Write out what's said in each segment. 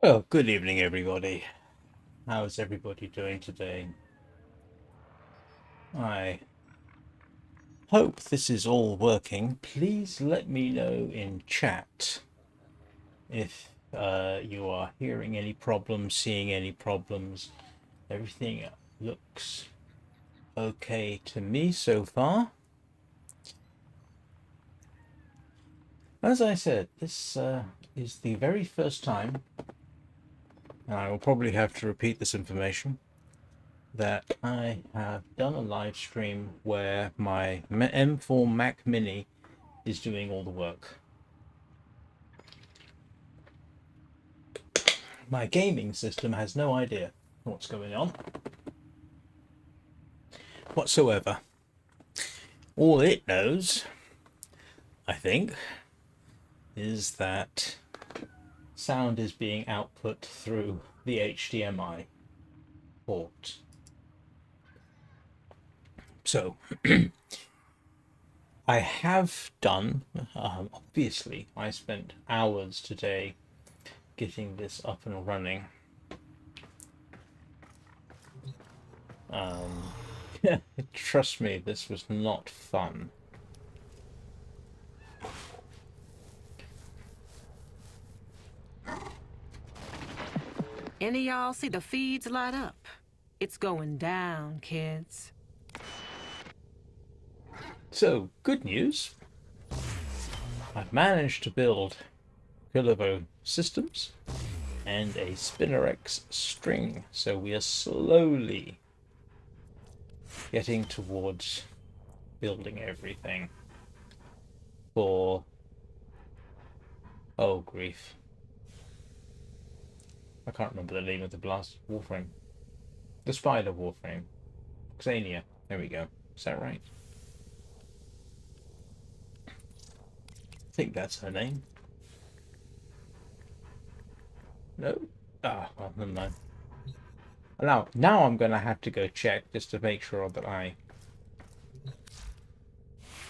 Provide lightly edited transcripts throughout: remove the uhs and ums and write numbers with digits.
Well, good evening, everybody. How's everybody doing today? I hope this is all working. Please let me know in chat if you are hearing any problems, seeing any problems. Everything looks okay to me so far. As I said, this is the very first time, and I will probably have to repeat this information, that I have done a live stream where my M4 Mac Mini is doing all the work. My gaming system has no idea what's going on whatsoever. All it knows, I think, is that sound is being output through the HDMI port. So I have done, obviously, I spent hours today getting this up and running. Trust me, this was not fun. Any of y'all see the feeds light up? It's going down, kids. So, good news. I've managed to build Kilovo systems and a SpinnerX string. So we are slowly getting towards building everything for, oh grief, I can't remember the name of the blast Warframe. The Spider Warframe. Xania. There we go. Is that right? I think that's her name. No? Ah, well, never mind. Now I'm going to have to go check just to make sure that I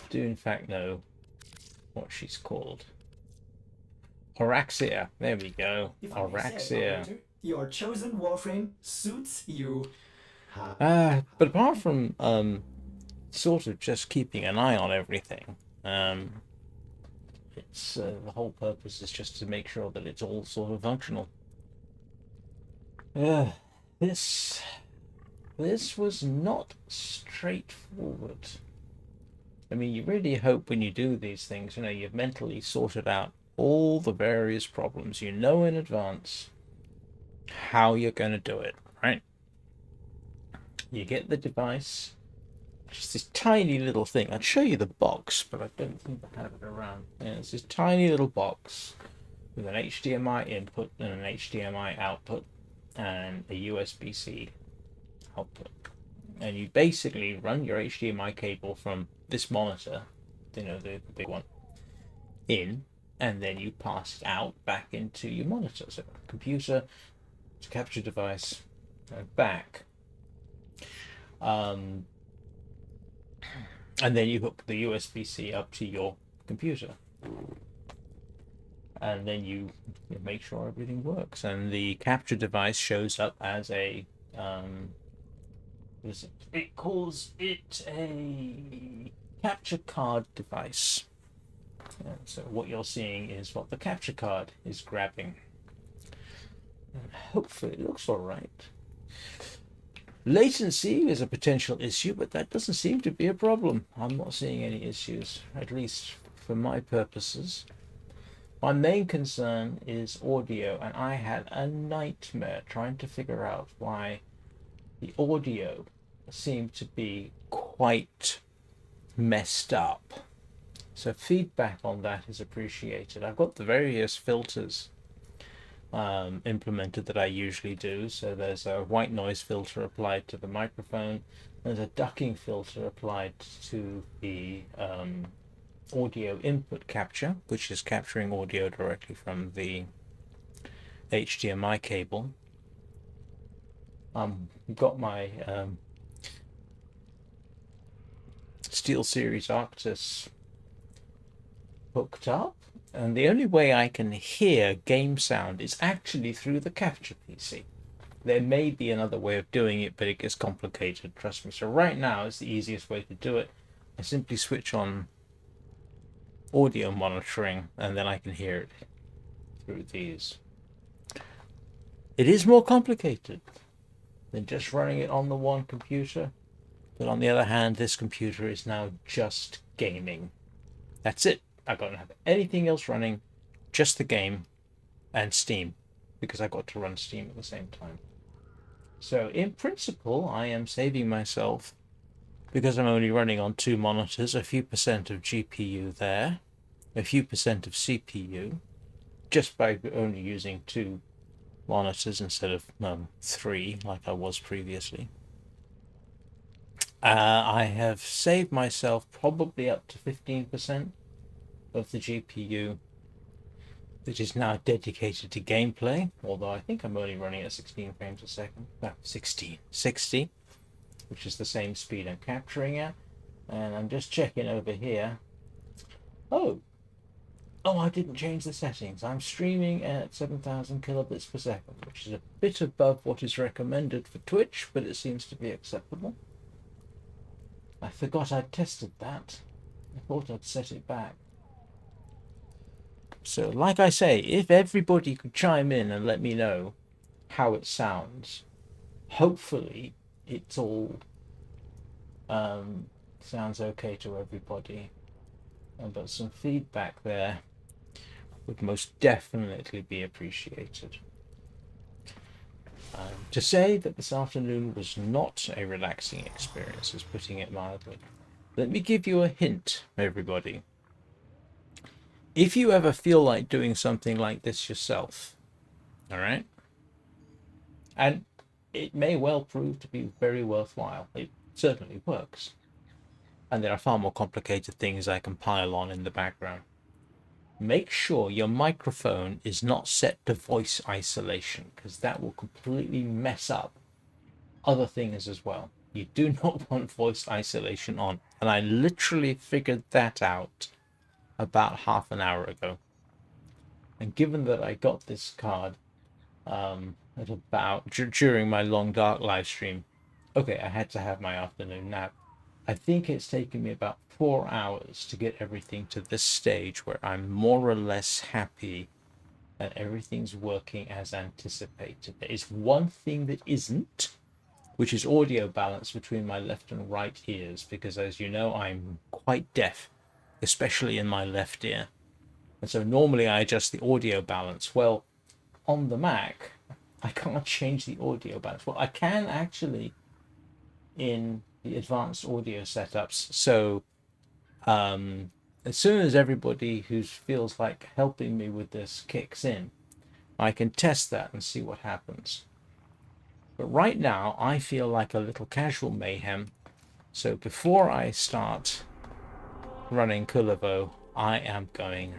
do in fact know what she's called. Horaxia. There we go. Horaxia. Your chosen Warframe suits you. But apart from sort of just keeping an eye on everything, it's the whole purpose is just to make sure that it's all sort of functional. This was not straightforward. I mean, you really hope when you do these things, you know, you've mentally sorted out all the various problems. You know in advance how you're going to do it, right? You get the device, just this tiny little thing. I'd show you the box, but I don't think I have it around. Yeah, it's this tiny little box with an HDMI input and an HDMI output and a USB-C output. And you basically run your HDMI cable from this monitor, you know, the big one, in, and then you pass it out back into your monitor. So computer to capture device and back. And then you hook the USB-C up to your computer. And then you make sure everything works. And the capture device shows up as a it calls it a capture card device. And so what you're seeing is what the capture card is grabbing. And hopefully it looks all right. Latency is a potential issue, but that doesn't seem to be a problem. I'm not seeing any issues, at least for my purposes. My main concern is audio, and I had a nightmare trying to figure out why the audio seemed to be quite messed up. So feedback on that is appreciated. I've got the various filters implemented that I usually do. So there's a white noise filter applied to the microphone. There's a ducking filter applied to the audio input capture, which is capturing audio directly from the HDMI cable. Got my SteelSeries Arctis hooked up, And the only way I can hear game sound is actually through the capture PC. There may be another way of doing it, but it gets complicated, trust me. So right now it's the easiest way to do it. I simply switch on audio monitoring and then I can hear it through these. It is more complicated than just running it on the one computer. But on the other hand, this computer is now just gaming. That's it. I don't have anything else running, just the game and Steam, because I got to run Steam at the same time. So in principle, I am saving myself, because I'm only running on 2 monitors, a few percent of GPU there, a few percent of CPU, just by only using 2 monitors instead of 3 like I was previously. I have saved myself probably up to 15% of the GPU that is now dedicated to gameplay, although I think I'm only running at 16 frames a second. No, 60, which is the same speed I'm capturing at. And I'm just checking over here. Oh, I didn't change the settings. I'm streaming at 7,000 kilobits per second, which is a bit above what is recommended for Twitch, but it seems to be acceptable. I forgot I'd tested that. I thought I'd set it back. So, like I say, if everybody could chime in and let me know how it sounds, hopefully it's all sounds okay to everybody. But some feedback there would most definitely be appreciated. To say that this afternoon was not a relaxing experience is putting it mildly. Let me give you a hint, everybody. If you ever feel like doing something like this yourself, all right, and it may well prove to be very worthwhile, it certainly works, and there are far more complicated things I can pile on in the background. Make sure your microphone is not set to voice isolation, because that will completely mess up other things as well. You do not want voice isolation on, and I literally figured that out about half an hour ago. And given that I got this card at about during my long dark live stream, okay, I had to have my afternoon nap. I think it's taken me about 4 hours to get everything to this stage where I'm more or less happy that everything's working as anticipated. There is one thing that isn't, which is audio balance between my left and right ears, because as you know, I'm quite deaf, especially in my left ear. And so normally I adjust the audio balance. Well, on the Mac, I can't change the audio balance. Well, I can actually in the advanced audio setups. So as soon as everybody who feels like helping me with this kicks in, I can test that and see what happens. But right now, I feel like a little casual mayhem. So before I start running Kulavo, I am going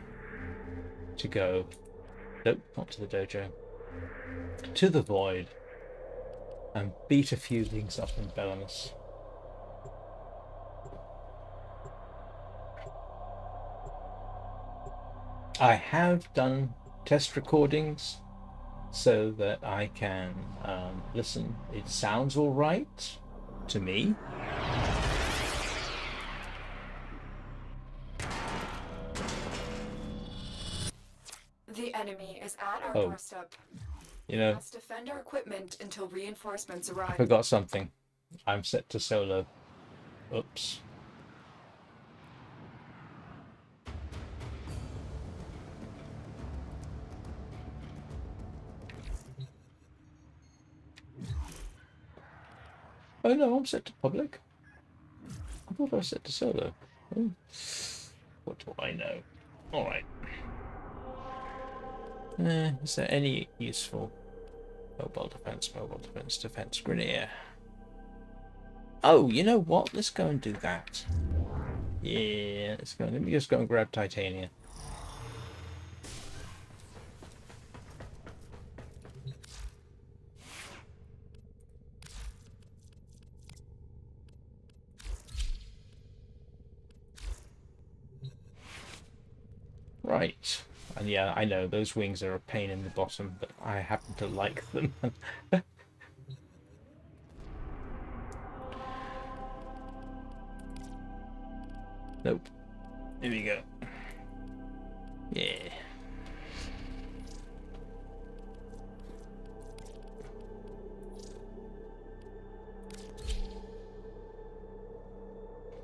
to go, nope, not to the dojo, to the void and beat a few things up in Belarus. I have done test recordings so that I can listen. It sounds all right to me. The enemy is at our Oh. doorstep. You know, Let's defend our equipment until reinforcements I arrive. forgot something. I'm set to solo. Oops. Oh no, I'm set to public. I thought I was set to solo. Oh. What do I know? Alright. Is there any useful mobile defense, defense, grenadier? Oh, you know what? Let's go and do that. Yeah, let's go. Let me just go and grab titania. Right. And yeah, I know those wings are a pain in the bottom, but I happen to like them. Nope. Here we go. Yeah.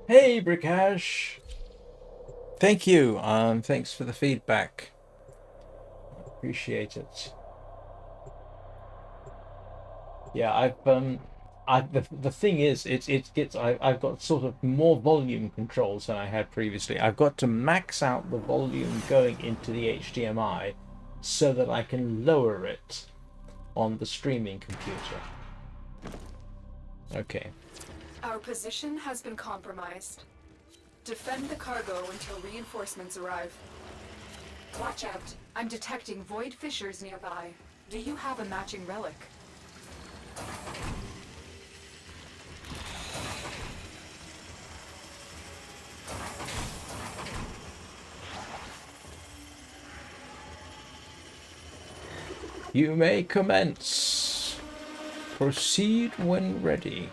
Hey, Brikash. Thank you. Thanks for the feedback. Appreciate it. Yeah, the thing is, I've got sort of more volume controls than I had previously. I've got to max out the volume going into the HDMI so that I can lower it on the streaming computer. Okay. Our position has been compromised. Defend the cargo until reinforcements arrive. Watch out. I'm detecting void fissures nearby. Do you have a matching relic? You may commence. Proceed when ready.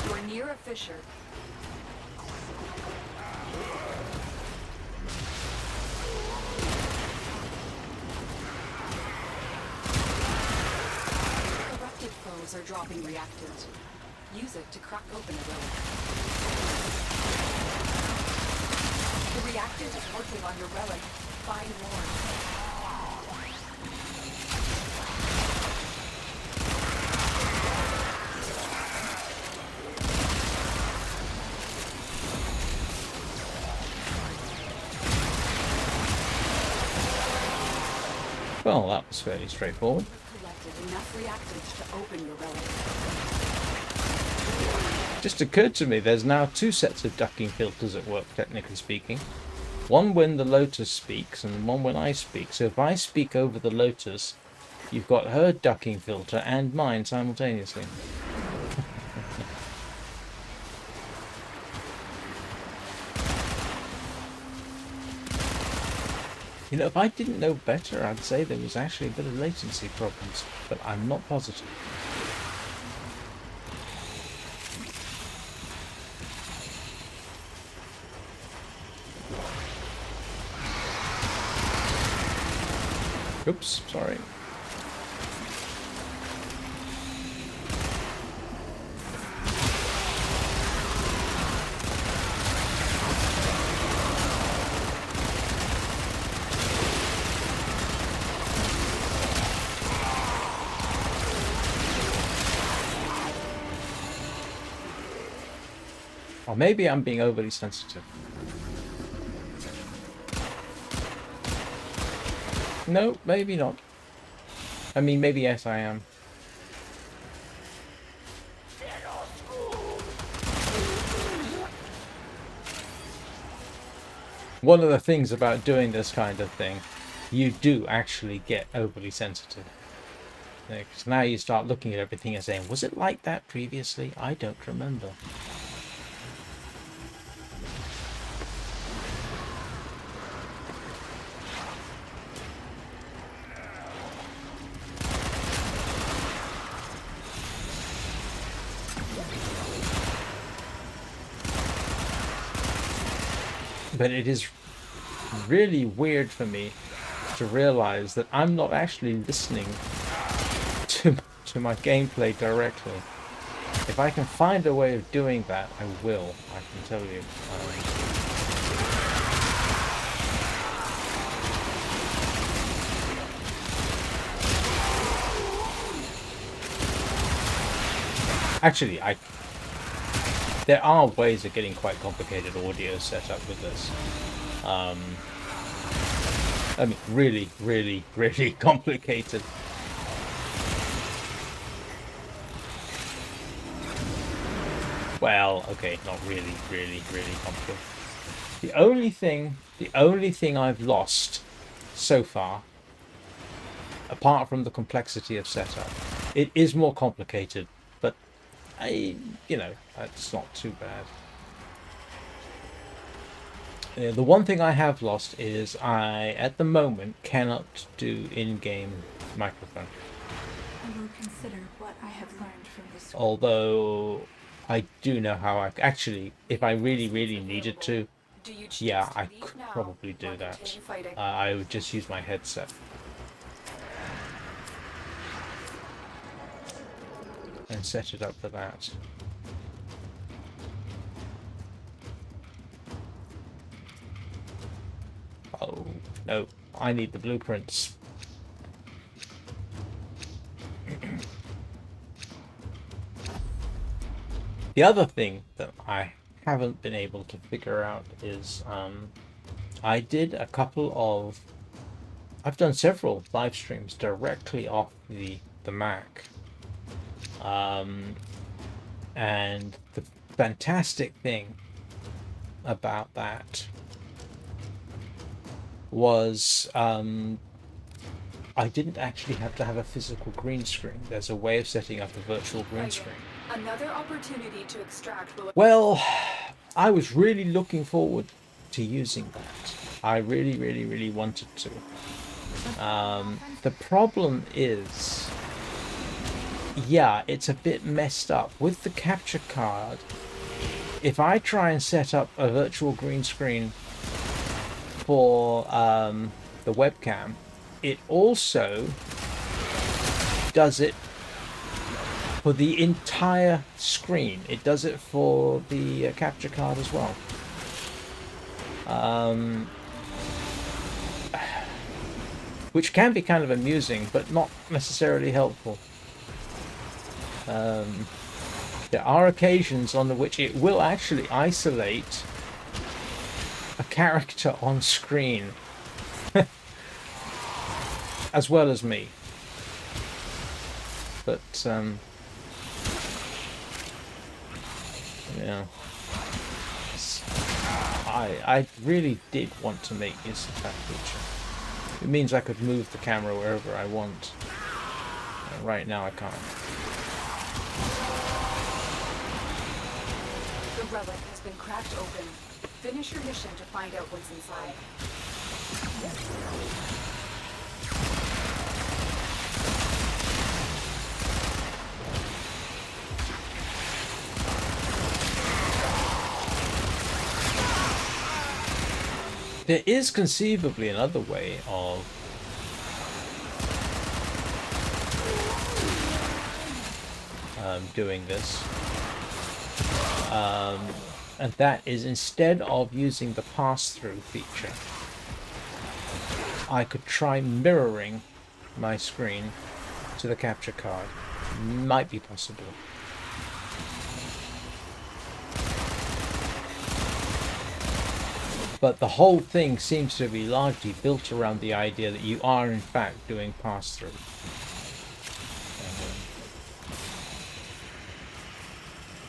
You're near a fissure. Corrupted foes are dropping reactants. Use it to crack open a relic. The reactant is working on your relic. Find more. Well, that was fairly straightforward. Collected enough reactants to open your relic. Just occurred to me there's now two sets of ducking filters at work, technically speaking. One when the Lotus speaks and one when I speak. So if I speak over the Lotus, you've got her ducking filter and mine simultaneously. You know, if I didn't know better, I'd say there was actually a bit of latency problems, but I'm not positive. Oops, sorry. Or maybe I'm being overly sensitive. No, maybe not. I mean, maybe yes, I am. One of the things about doing this kind of thing, you do actually get overly sensitive. Because now you start looking at everything and saying, was it like that previously? I don't remember. But it is really weird for me to realize that I'm not actually listening to my gameplay directly. If I can find a way of doing that, I will, I can tell you. Actually, there are ways of getting quite complicated audio set up with this. I mean, really, really, really complicated. Well, okay, not really, really, really complicated. The only thing I've lost so far, apart from the complexity of setup, it is more complicated, but you know, it's not too bad. The one thing I have lost is I, at the moment, cannot do in-game microphone. I will consider what I have learned from this. Although I do know how I actually, if I really, really needed to, Do you choose yeah, to I leave could now probably or do that. continue fighting? I would just use my headset and set it up for that. Oh, no, I need the blueprints. The other thing that I haven't been able to figure out is I did a couple of... I've done several live streams directly off the Mac. And the fantastic thing about that was I didn't actually have to have a physical green screen. There's a way of setting up a virtual green screen. Another opportunity to extract will... Well, I was really looking forward to using that. I really, really, really wanted to. The problem is, yeah, it's a bit messed up. With the capture card, if I try and set up a virtual green screen for the webcam, it also does it for the entire screen. It does it for the capture card as well. Which can be kind of amusing, but not necessarily helpful. There are occasions on which it will actually isolate a character on screen as well as me. But yeah, I really did want to make use of that feature. It means I could move the camera wherever I want. Right now I can't. The relic has been cracked open. Finish your mission to find out what's inside. There is conceivably another way of doing this, and that is, instead of using the pass-through feature, I could try mirroring my screen to the capture card. Might be possible. But the whole thing seems to be largely built around the idea that you are in fact doing pass-through.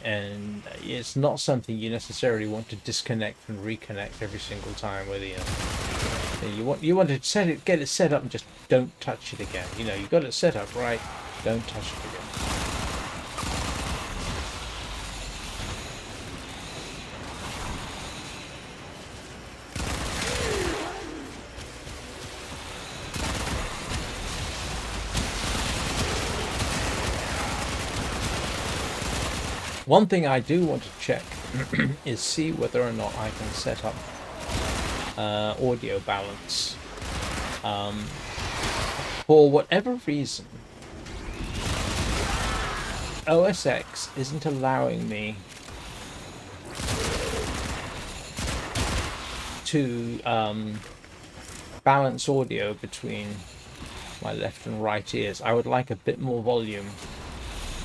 And it's not something you necessarily want to disconnect and reconnect every single time with you want to set it, get it set up, and just don't touch it again. You know, you got it set up right, don't touch it again. One thing I do want to check is see whether or not I can set up audio balance. For whatever reason, OS X isn't allowing me to balance audio between my left and right ears. I would like a bit more volume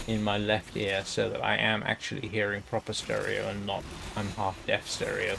in my left ear so that I am actually hearing proper stereo and not I'm half deaf stereo.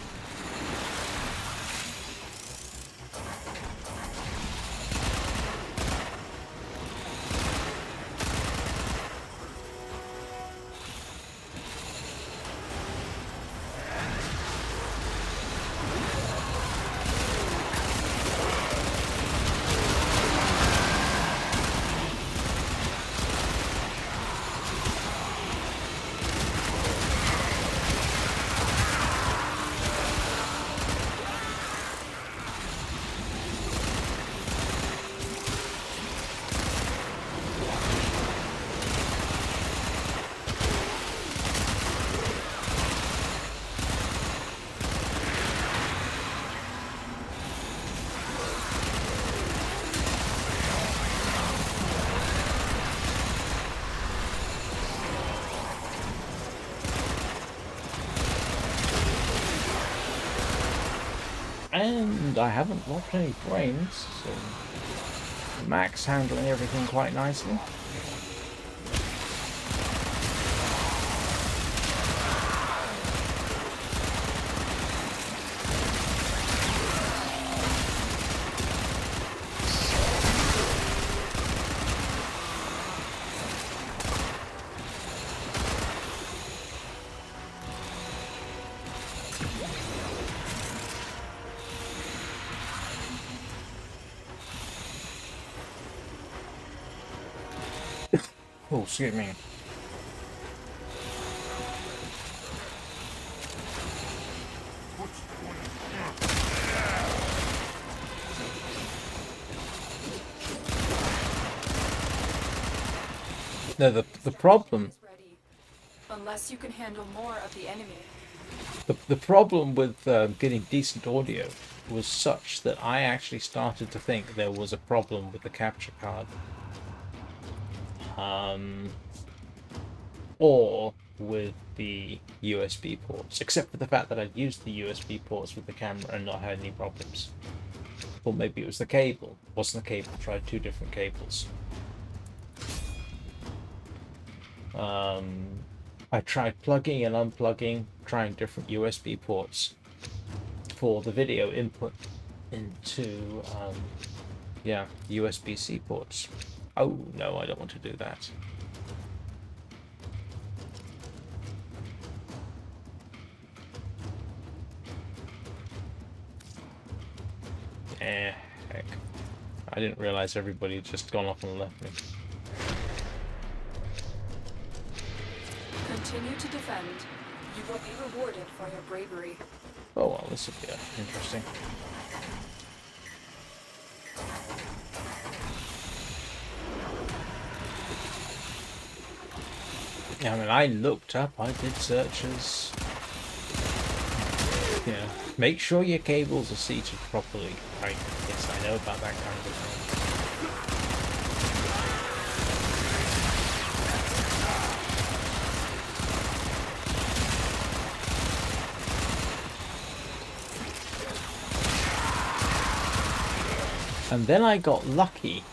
and I haven't lost any frames, so Mac's handling everything quite nicely. Oh, excuse me. No, the problem Is ready. Unless you can handle more of the enemy. the problem with getting decent audio was such that I actually started to think there was a problem with the capture card. Or with the USB ports, except for the fact that I'd used the USB ports with the camera and not had any problems. Or maybe it was the cable. It wasn't the cable, I tried two different cables. I tried plugging and unplugging, trying different USB ports for the video input into, yeah, USB-C ports. Oh, no, I don't want to do that. Heck. I didn't realize everybody had just gone off and left me. Continue to defend. You will be rewarded for your bravery. Oh well, this will be interesting. I mean, I looked up, I did searches. Yeah, make sure your cables are seated properly. Right, yes, I know about that kind of thing. And then I got lucky.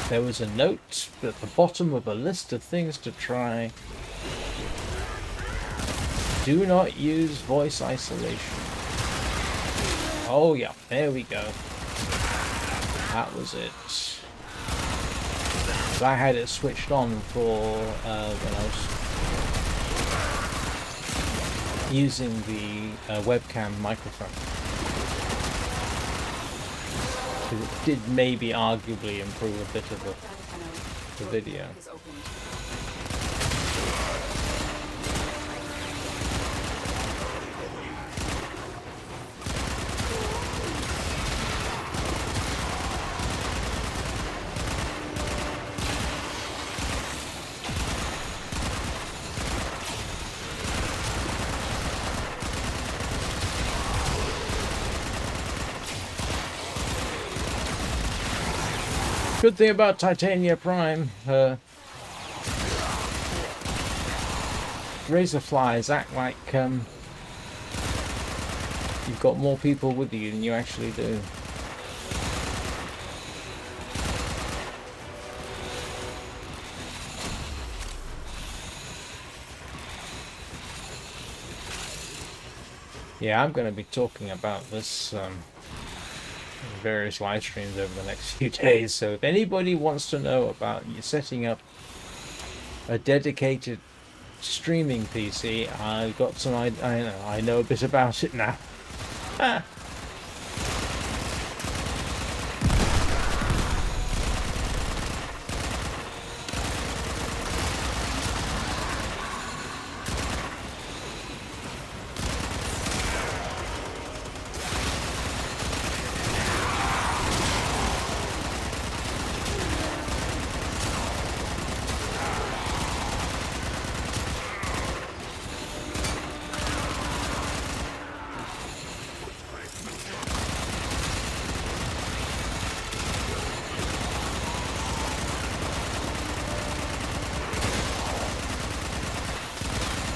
There was a note at the bottom of a list of things to try. Do not use voice isolation. Oh yeah, there we go. That was it. So I had it switched on for when I was using the webcam microphone. It did maybe arguably improve a bit of the video. Is opened. Good thing about Titania Prime, razor flies act like you've got more people with you than you actually do. Yeah, I'm going to be talking about this various live streams over the next few days, so if anybody wants to know about you setting up a dedicated streaming PC, I've got some I know a bit about it now.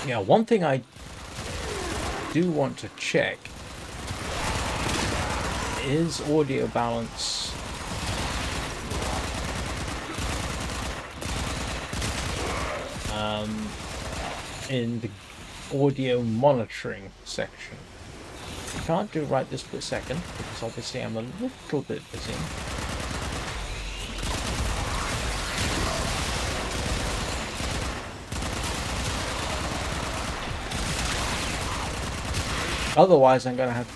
Yeah, one thing I do want to check is audio balance in the audio monitoring section. Can't do right this split second because obviously I'm a little bit busy. Otherwise, I'm going to have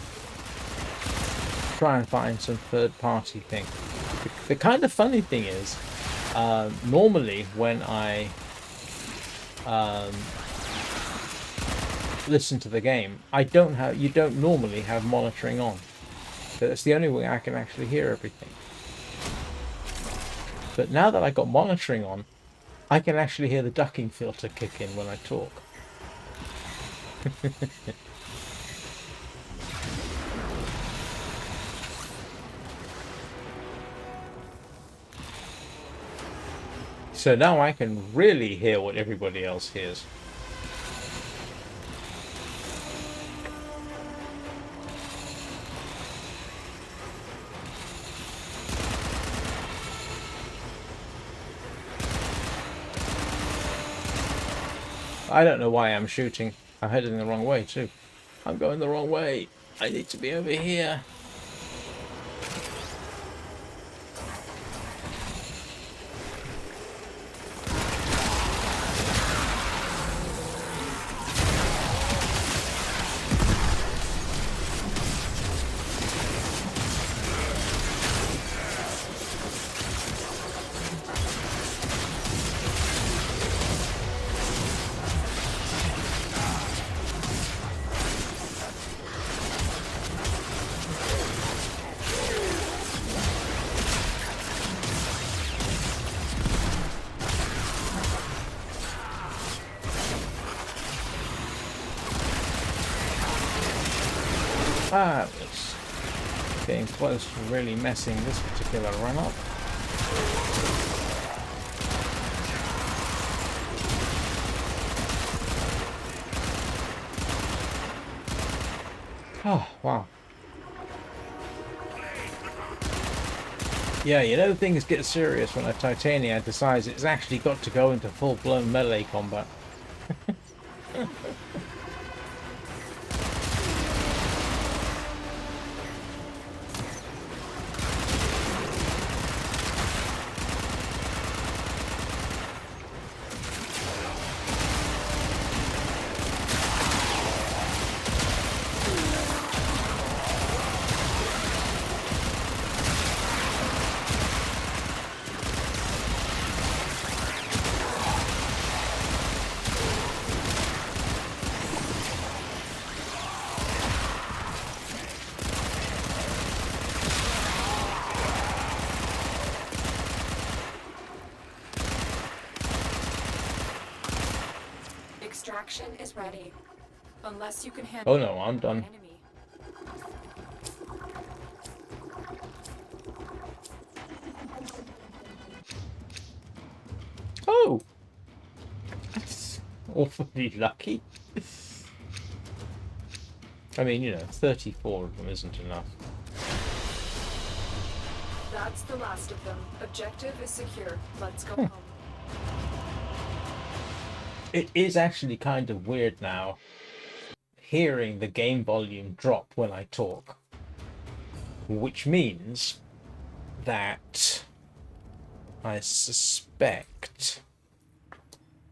to try and find some third-party thing. The kind of funny thing is, normally when I listen to the game, you don't normally have monitoring on. So that's the only way I can actually hear everything. But now that I got monitoring on, I can actually hear the ducking filter kick in when I talk. So now I can really hear what everybody else hears. I don't know why I'm shooting. I'm heading the wrong way too. I'm going the wrong way. I need to be over here. Ah, it's getting close to really messing this particular run up. Oh, wow. Yeah, you know things get serious when a Titania decides it's actually got to go into full-blown melee combat. Extraction is ready. Unless you can handle Oh no, I'm done. enemy. Oh! That's awfully lucky. I mean, you know, 34 of them isn't enough. That's the last of them. Objective is secure. Let's go home. It is actually kind of weird now hearing the game volume drop when I talk, which means that I suspect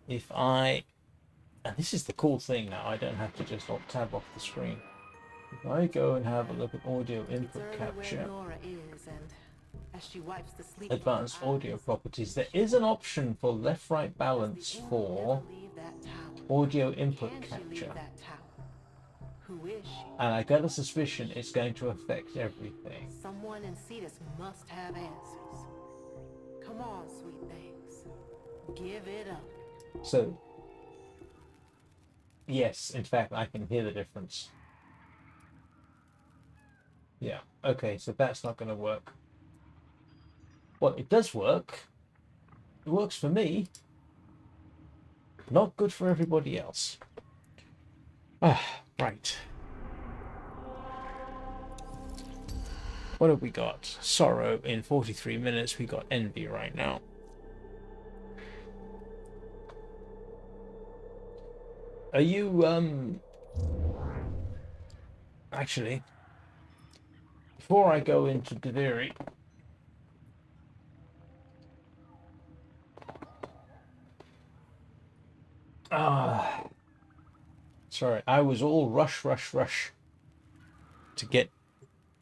if I, and this is the cool thing now, I don't have to just tab off the screen. If I go and have a look at audio input capture, advanced audio properties, there is an option for left-right balance for audio input capture. And I got a suspicion it's going to affect everything. Someone in Cetus must have answers. Come on, sweet things. Give it up. So, yes, in fact, I can hear the difference. Yeah, okay, so that's not going to work. Well, it does work. It works for me. Not good for everybody else. Ah, right. What have we got? Sorrow in 43 minutes. We got envy right now. Are you, actually, before I go into Deviri, sorry, I was all rush to get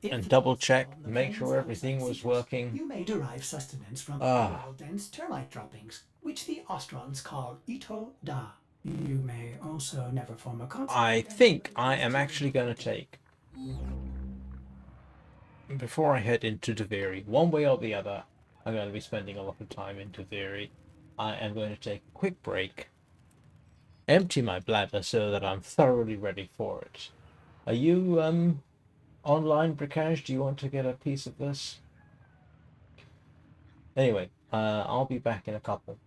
If and the double pulse check, signal make offends sure everything outside was signals, working. You may derive sustenance from Ah. mineral-dense termite droppings, which the Ostrons call ito da. You may also never form a contact. I think I am actually going to take, before I head into Deviri, one way or the other, I'm going to be spending a lot of time in Deviri. I am going to take a quick break, empty my bladder so that I'm thoroughly ready for it. Are you online, Prakash? Do you want to get a piece of this? Anyway, I'll be back in a couple.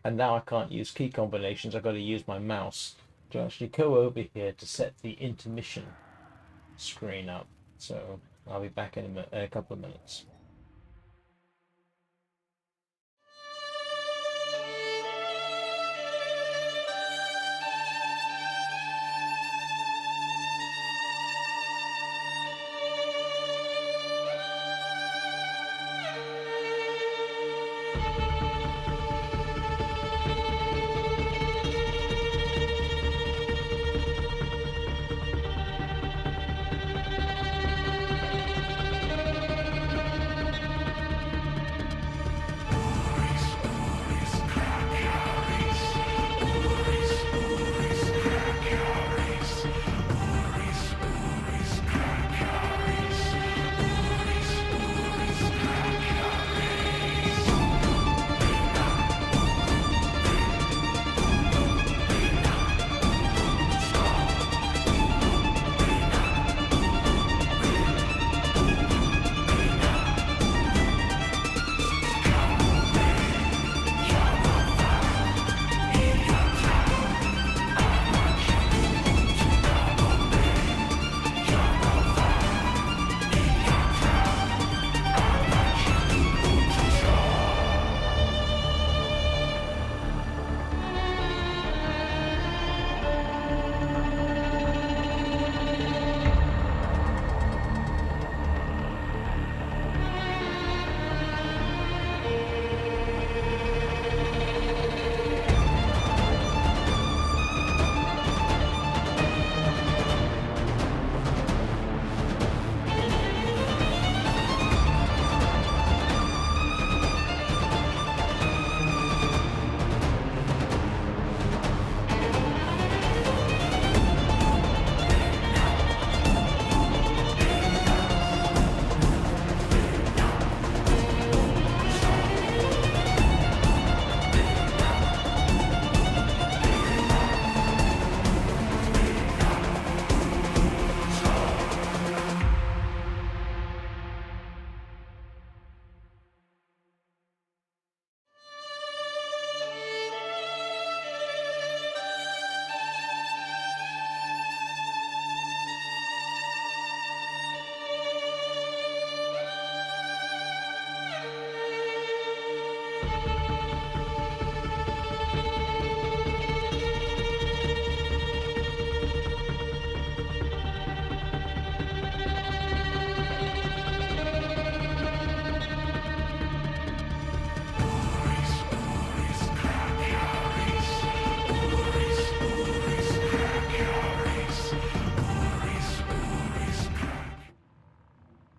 And now I can't use key combinations. I've got to use my mouse to actually go over here to set the intermission screen up. So I'll be back in a couple of minutes.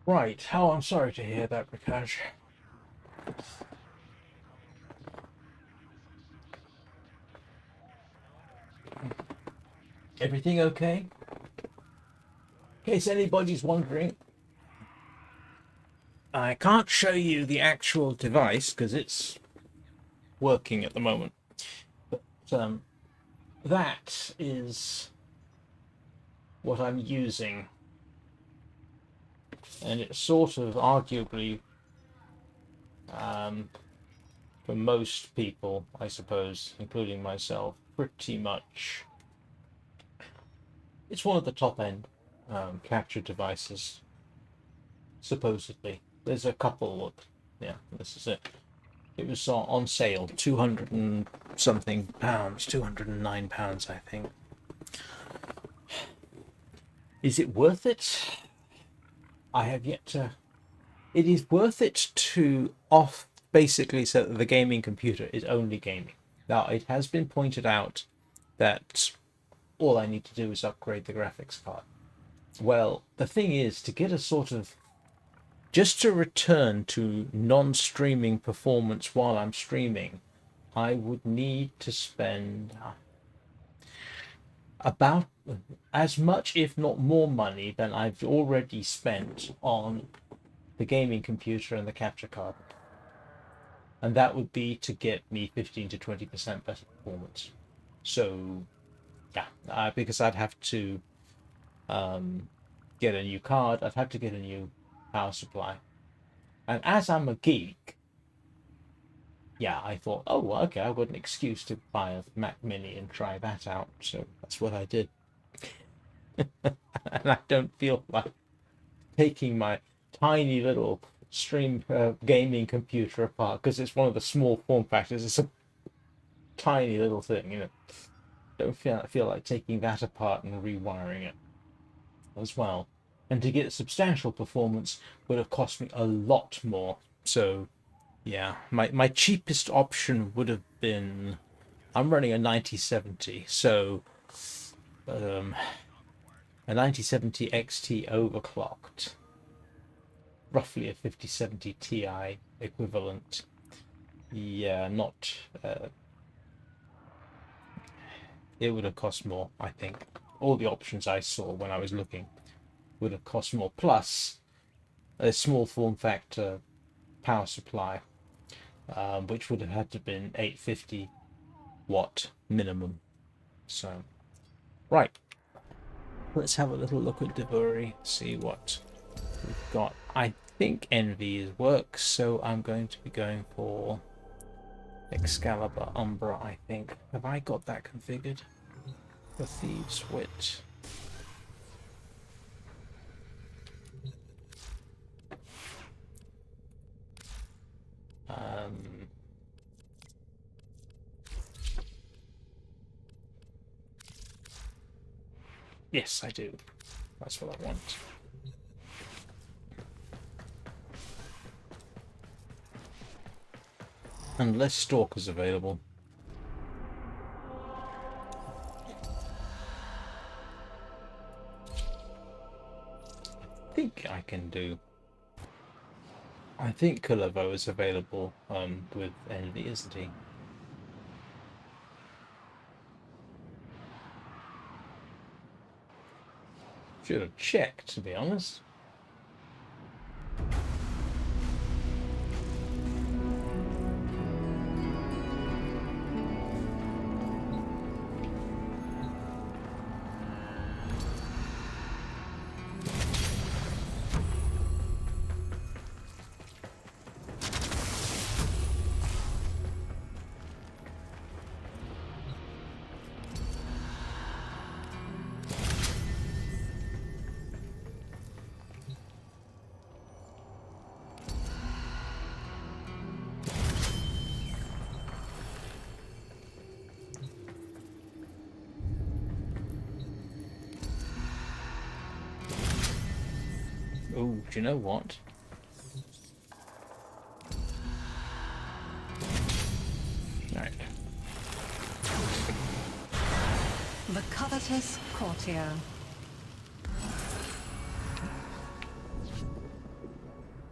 Right. Oh, I'm sorry to hear that, Prakash. Everything okay? In case anybody's wondering, I can't show you the actual device because it's working at the moment. But that is what I'm using. And it's sort of arguably, for most people, I suppose, including myself, pretty much, it's one of the top end capture devices. supposedly. There's a couple of, yeah, this is it. It was on sale, 200 and something pounds, £209, I think. Is it worth it? I have yet to. It is worth it to off basically so that the gaming computer is only gaming. Now, it has been pointed out that all I need to do is upgrade the graphics card. Well, the thing is, to get a sort of just to return to non-streaming performance while I'm streaming, I would need to spend about as much, if not more money than I've already spent on the gaming computer and the capture card. And that would be to get me 15 to 20% better performance. So, yeah, because I'd have to get a new card, I'd have to get a new power supply. And as I'm a geek, yeah, I thought, oh, well, okay, I've got an excuse to buy a Mac Mini and try that out. So that's what I did. And I don't feel like taking my tiny little stream gaming computer apart because it's one of the small form factors. It's a tiny little thing, you know. Don't feel like taking that apart and rewiring it as well. And to get substantial performance would have cost me a lot more. So, yeah, my cheapest option would have been, I'm running a 9070, so a 9070 XT overclocked, roughly a 5070 Ti equivalent. Yeah, not. It would have cost more, I think. All the options I saw when I was looking would have cost more, plus a small form factor power supply, which would have had to have been 850 watt minimum. So, right, let's have a little look at Devori, see what we've got. I think Envy works, so I'm going to be going for Excalibur Umbra, I think. Have I got that configured? The Thieves' Wit. Yes, I do. That's what I want. Unless Stalker's available. I think I can do. I think Kulavo is available with Envy, isn't he? Should have checked, to be honest. Oh, do you know what? Right. The covetous courtier.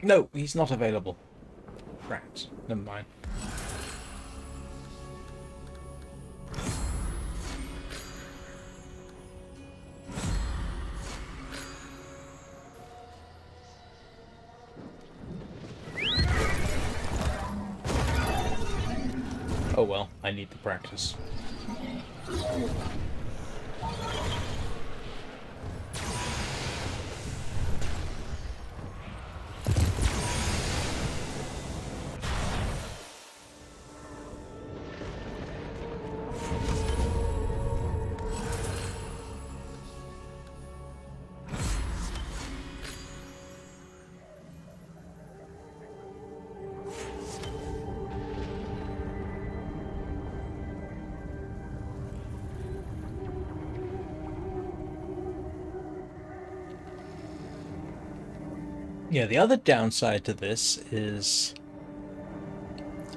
No, he's not available. Rats. Never mind. Oh well, I need the practice. Yeah, the other downside to this is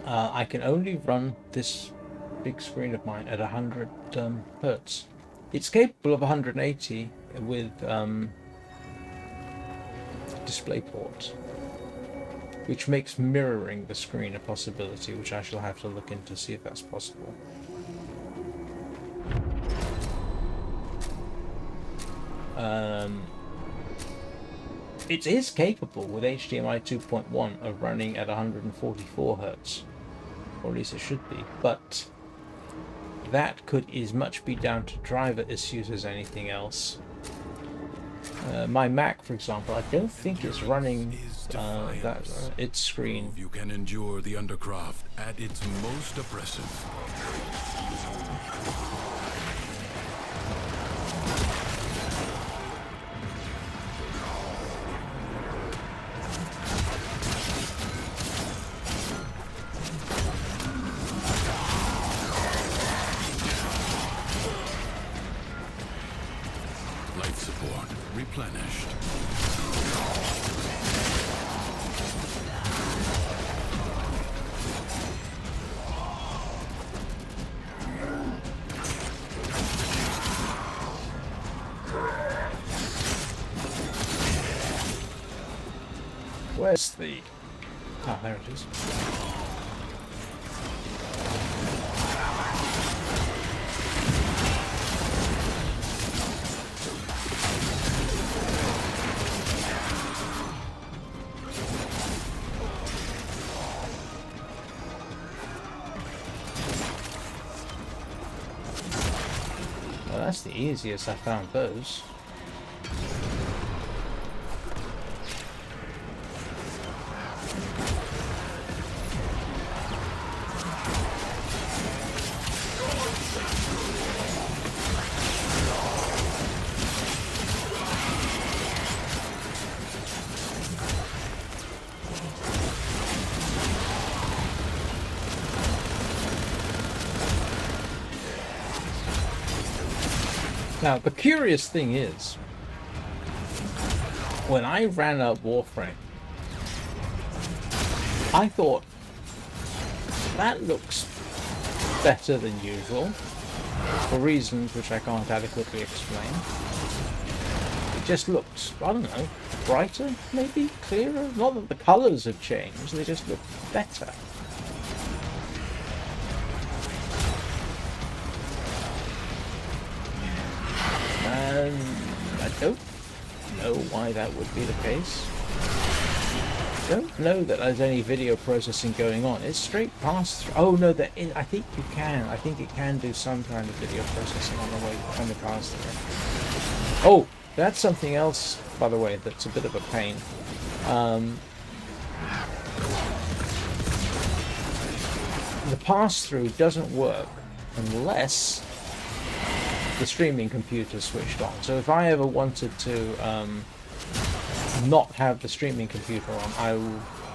I can only run this big screen of mine at 100 hertz. It's capable of 180 with DisplayPort, which makes mirroring the screen a possibility, which I shall have to look into to see if that's possible. It is capable with HDMI 2.1 of running at 144 hertz, or at least it should be, but that could as much be down to driver issues as anything else. My Mac, for example, I don't think it's running its screen. You can endure the undercraft at its most oppressive. Life support replenished. Where's the... Ah, there it is. Well, that's the easiest I found those. Now, the curious thing is, when I ran up Warframe, I thought, that looks better than usual, for reasons which I can't adequately explain. It just looked, I don't know, brighter, maybe, clearer? Not that the colours have changed, they just look better. I don't know why that would be the case. I don't know that there's any video processing going on. It's straight pass-through. Oh no, I think you can. I think it can do some kind of video processing on the pass-through. Oh, that's something else, by the way, that's a bit of a pain. The pass-through doesn't work unless the streaming computer switched on. So if I ever wanted to not have the streaming computer on, I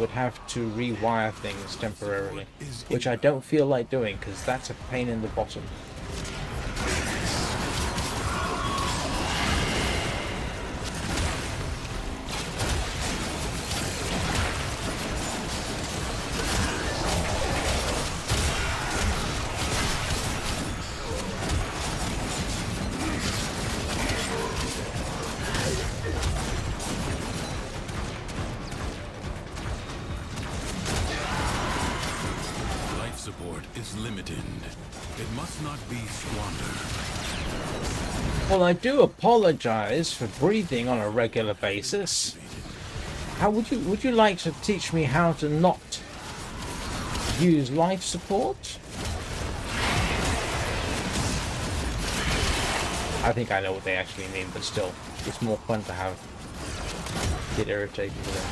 would have to rewire things temporarily, which I don't feel like doing because that's a pain in the bottom. Support is limited. It must not be squandered. Well, I do apologize for breathing on a regular basis. How would you like to teach me how to not use life support? I think I know what they actually mean, but still, it's more fun to get irritated with them.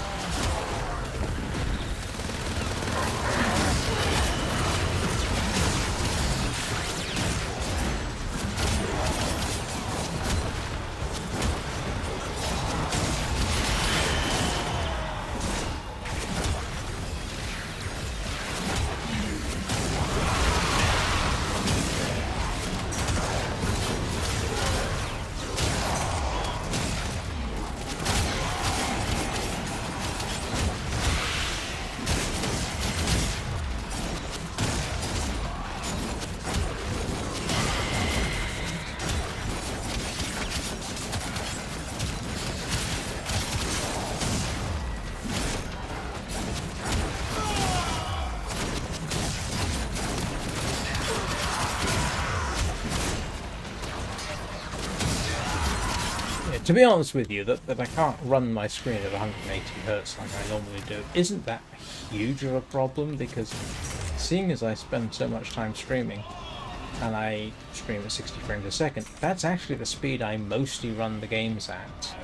To be honest with you, that I can't run my screen at 180 hertz like I normally do isn't that huge of a problem, because seeing as I spend so much time streaming, and I stream at 60 frames a second, that's actually the speed I mostly run the games at.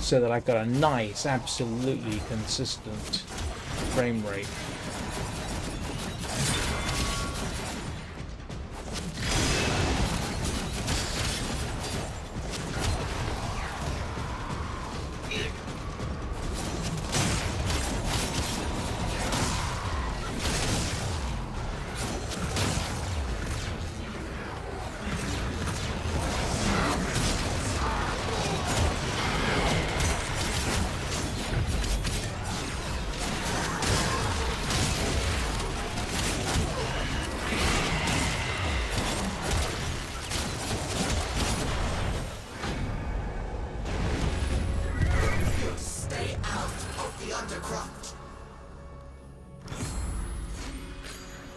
So that I've got a nice, absolutely consistent frame rate.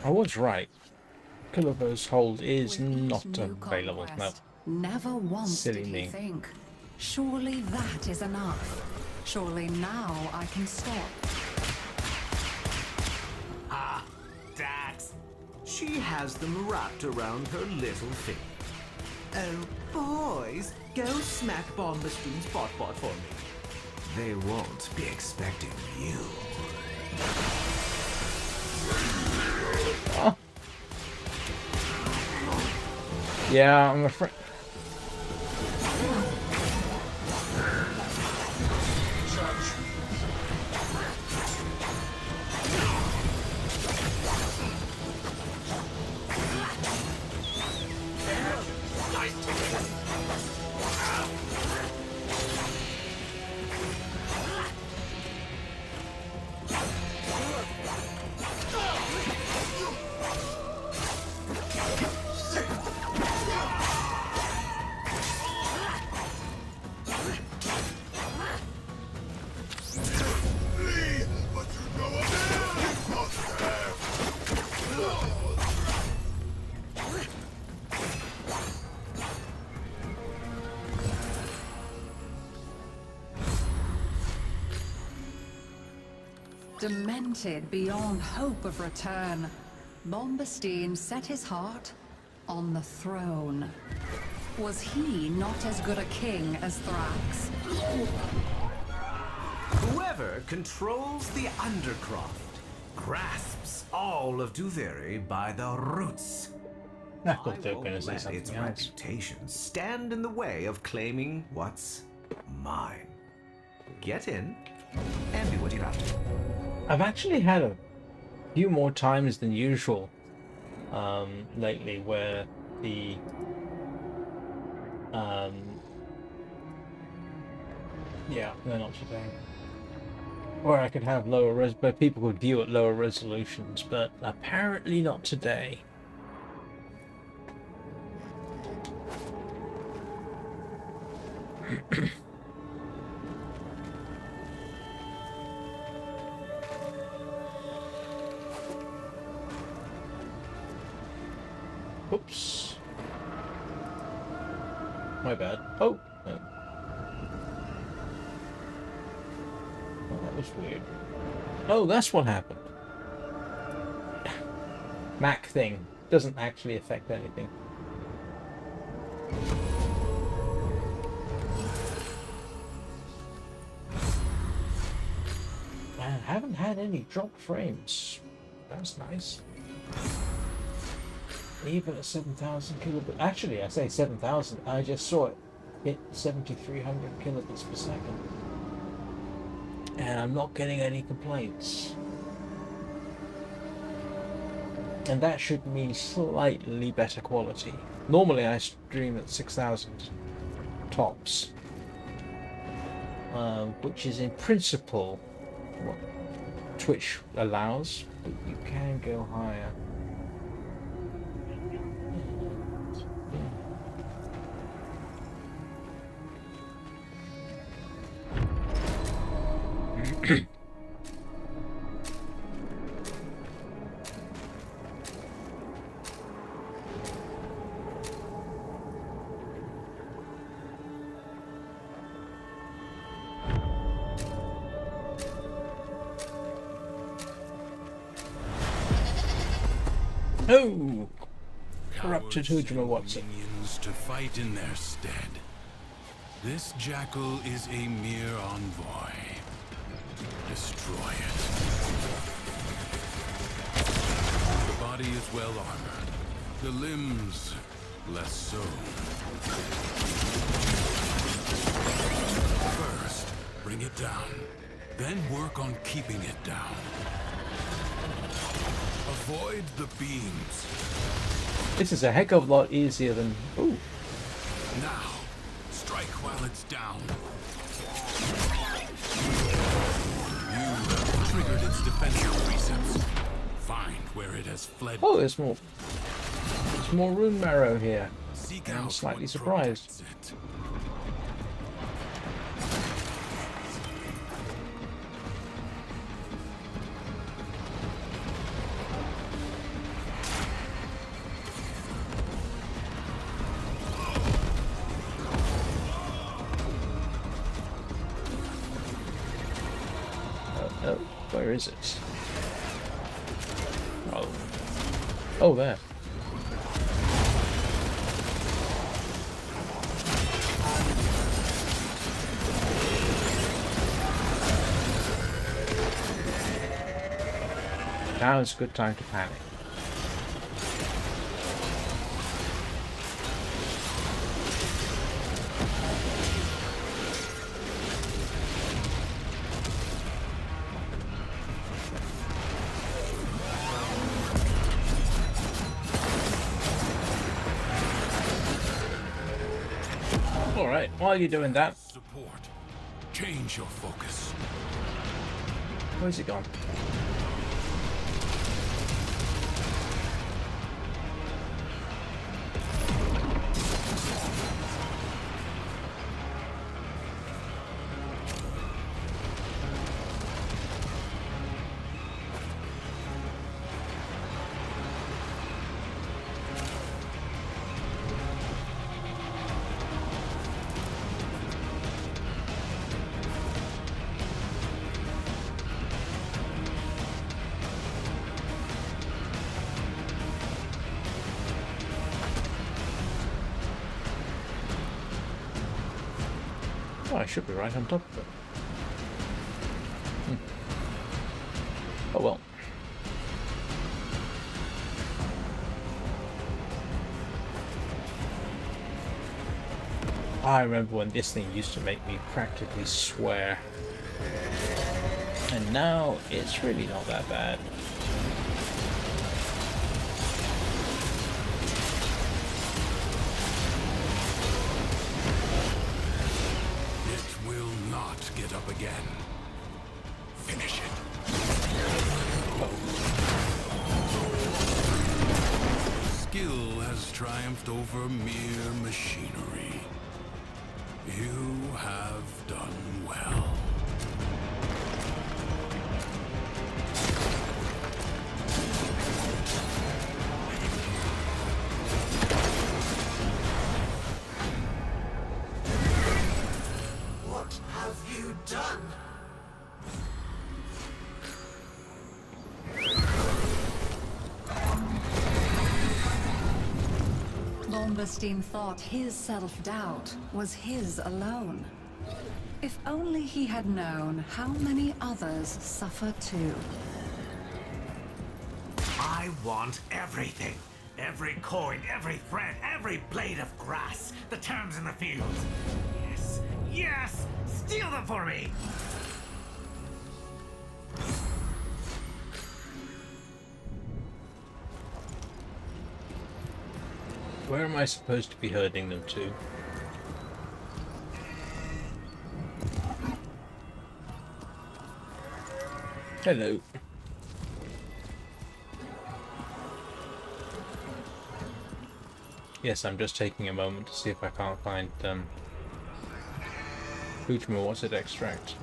I was right. Kilovo's hold is not available. No. Never once Silly did me. he think, surely that is enough. Surely now I can stop. Ah, Dax. She has them wrapped around her little finger. Oh, boys, go smack Bombastream's bot for me. They won't be expecting you. Oh. Yeah, I'm afraid. Demented beyond hope of return, Bombastine set his heart on the throne. Was he not as good a king as Thrax? Whoever controls the Undercroft grasps all of Duveri by the roots. I I thought they were won't going to say let its something else. reputation stand in the way of claiming what's mine. Get in and do what you have to. I've actually had a few more times than usual lately where the yeah, they're not today. Or I could have lower res, but people could view at lower resolutions, but apparently not today. Oops. My bad. Oh, no. Oh, that was weird. Oh, that's what happened. Mac thing. Doesn't actually affect anything. Man, I haven't had any drop frames. That's nice. Even at 7,000 kilobits. Actually, I say 7,000. I just saw it hit 7,300 kilobits per second. And I'm not getting any complaints. And that should mean slightly better quality. Normally I stream at 6,000 tops. Which is in principle what Twitch allows, but you can go higher. No! Corrupted Cowards Hujima send Watson. minions to fight in their stead. This jackal is a mere envoy. Destroy it. The body is well armored. The limbs, less so. First, bring it down. Then work on keeping it down. Avoid the beams. This is a heck of a lot easier than... Ooh. Now, strike while it's down. You have triggered its defensive precepts. Find where it has fled. Oh, there's more. There's more rune marrow here. Seek I'm out slightly what surprised. protects it. Oh, where is it? Oh. Oh, there. Now is a good time to panic. Alright, while you're doing that, Support. Change your focus. where's it gone? Oh, I should be right on top of it. Oh well. I remember when this thing used to make me practically swear. And now it's really not that bad. It will not get up again. Finish it. Skill has triumphed over mere machinery. You have done well. What have you done? Bombestein thought his self-doubt was his alone. If only he had known how many others suffer too. I want everything. Every coin, every thread, every blade of grass. The terms in the field. Yes, yes! Steal them for me! Where am I supposed to be herding them to? Hello. Yes, I'm just taking a moment to see if I can't find Hujima What's it extract.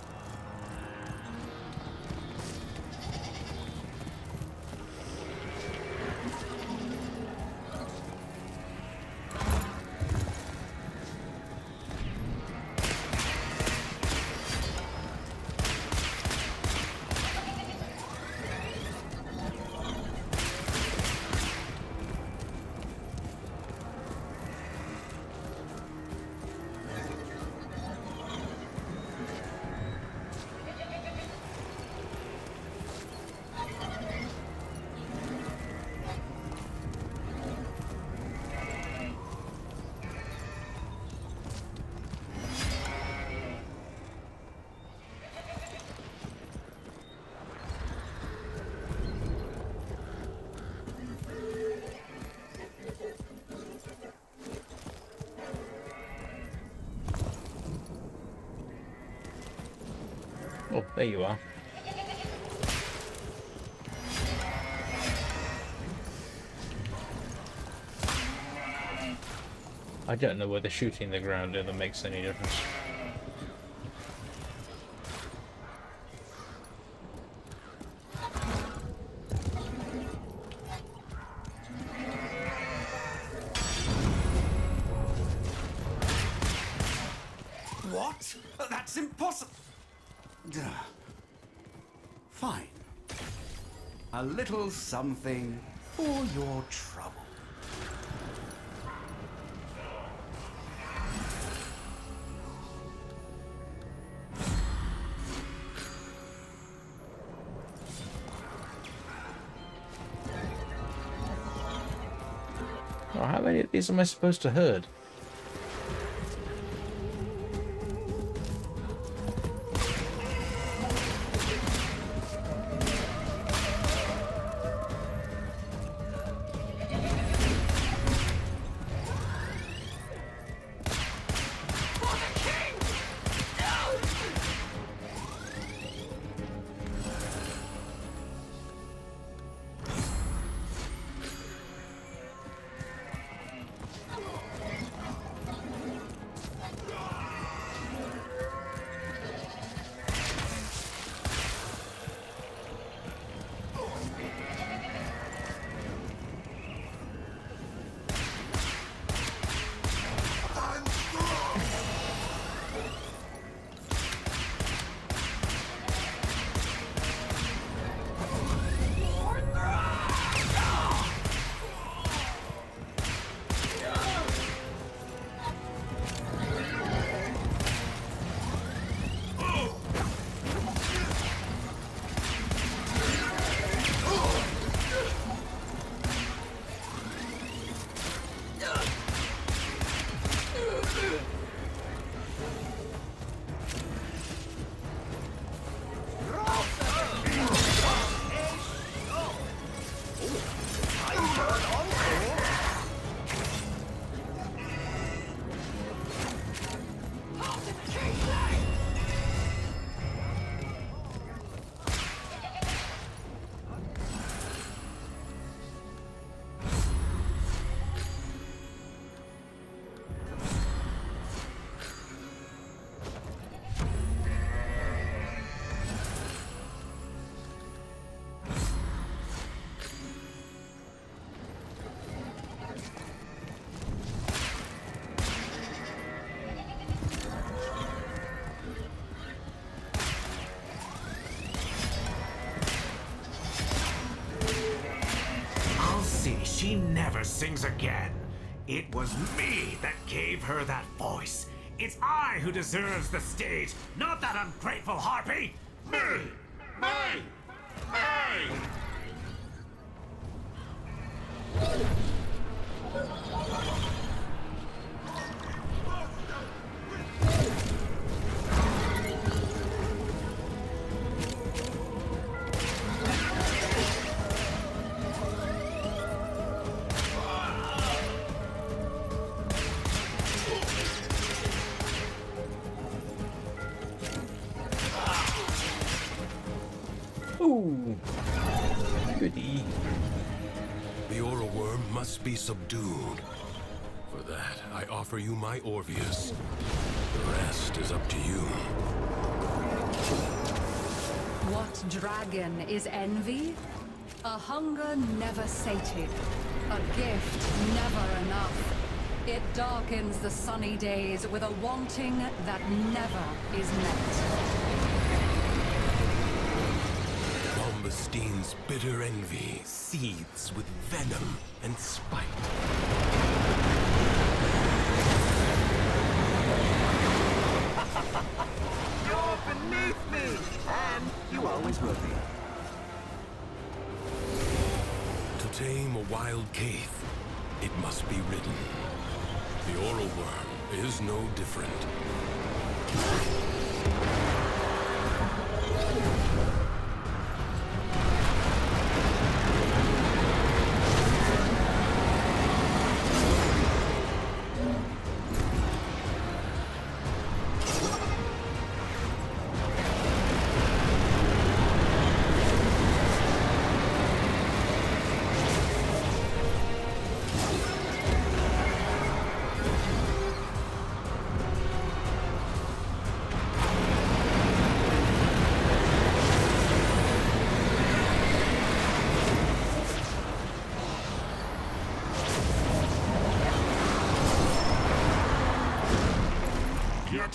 Oh, there you are. I don't know whether shooting the ground ever makes any difference. What? That's impossible. Fine. A little something for your trouble. Oh, how many of these am I supposed to herd? She never sings again. It was me that gave her that voice. It's I who deserves the stage, not that ungrateful harpy. Me! Me! Me! Ooh, goody. The aura worm must be subdued. For that, I offer you my Orpheus. The rest is up to you. What dragon is envy? A hunger never sated, a gift never enough. It darkens the sunny days with a wanting that never is met. Bombastein's bitter envy seethes with venom and spite. You're beneath me, and you always will be. To tame a wild Caith, it must be ridden. The aura worm is no different.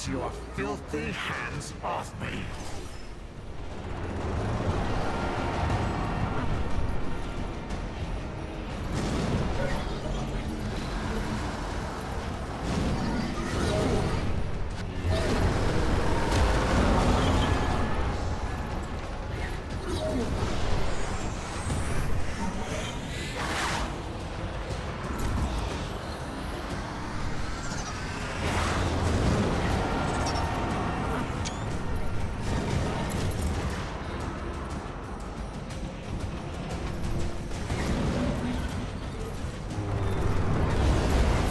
Get your filthy hands off me!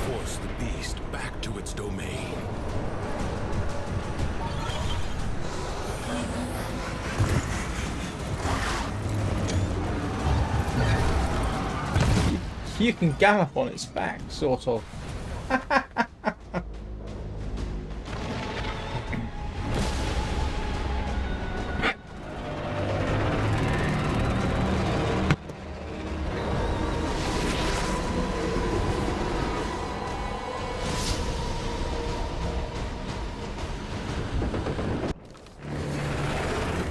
Force the beast back to its domain. You can gallop on its back, sort of. The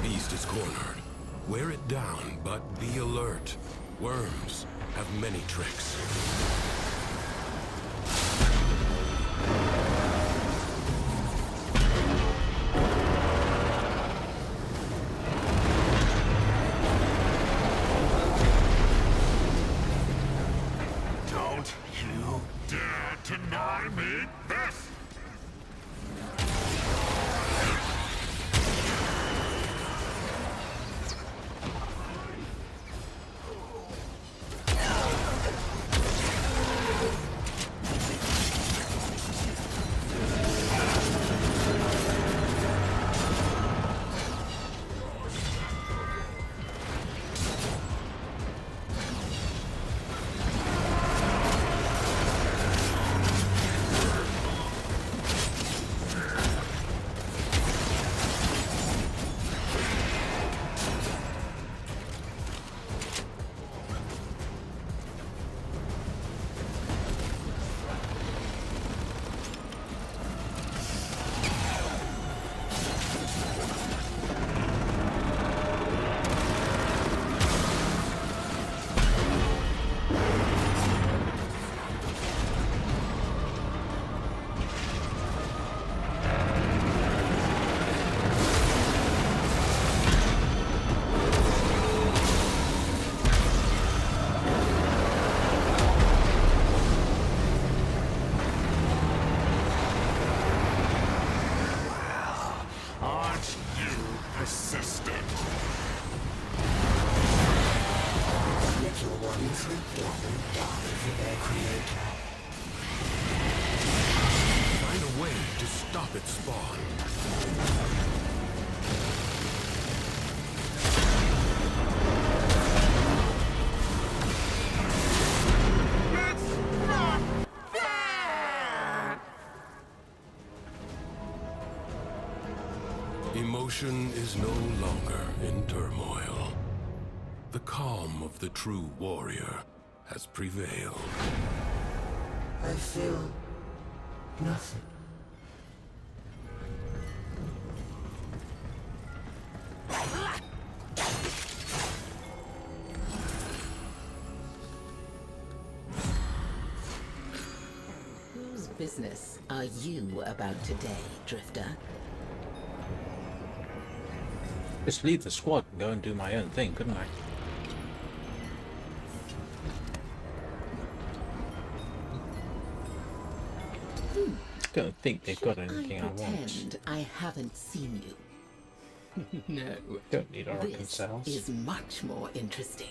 beast is cornered. Wear it down, but be alert. Worms have many tricks. Don't you dare deny me this! Aren't you persistent? Let your warriors report and die for their creator. Find a way to stop its spawn. Emotion is no longer in turmoil. The calm of the true warrior has prevailed. I feel nothing. Whose business are you about today, Drifter? Just leave the squad and go and do my own thing, couldn't I? Don't think they've got anything I want. Pretend I haven't seen you. No. Don't need Oracle This cells. is much more interesting.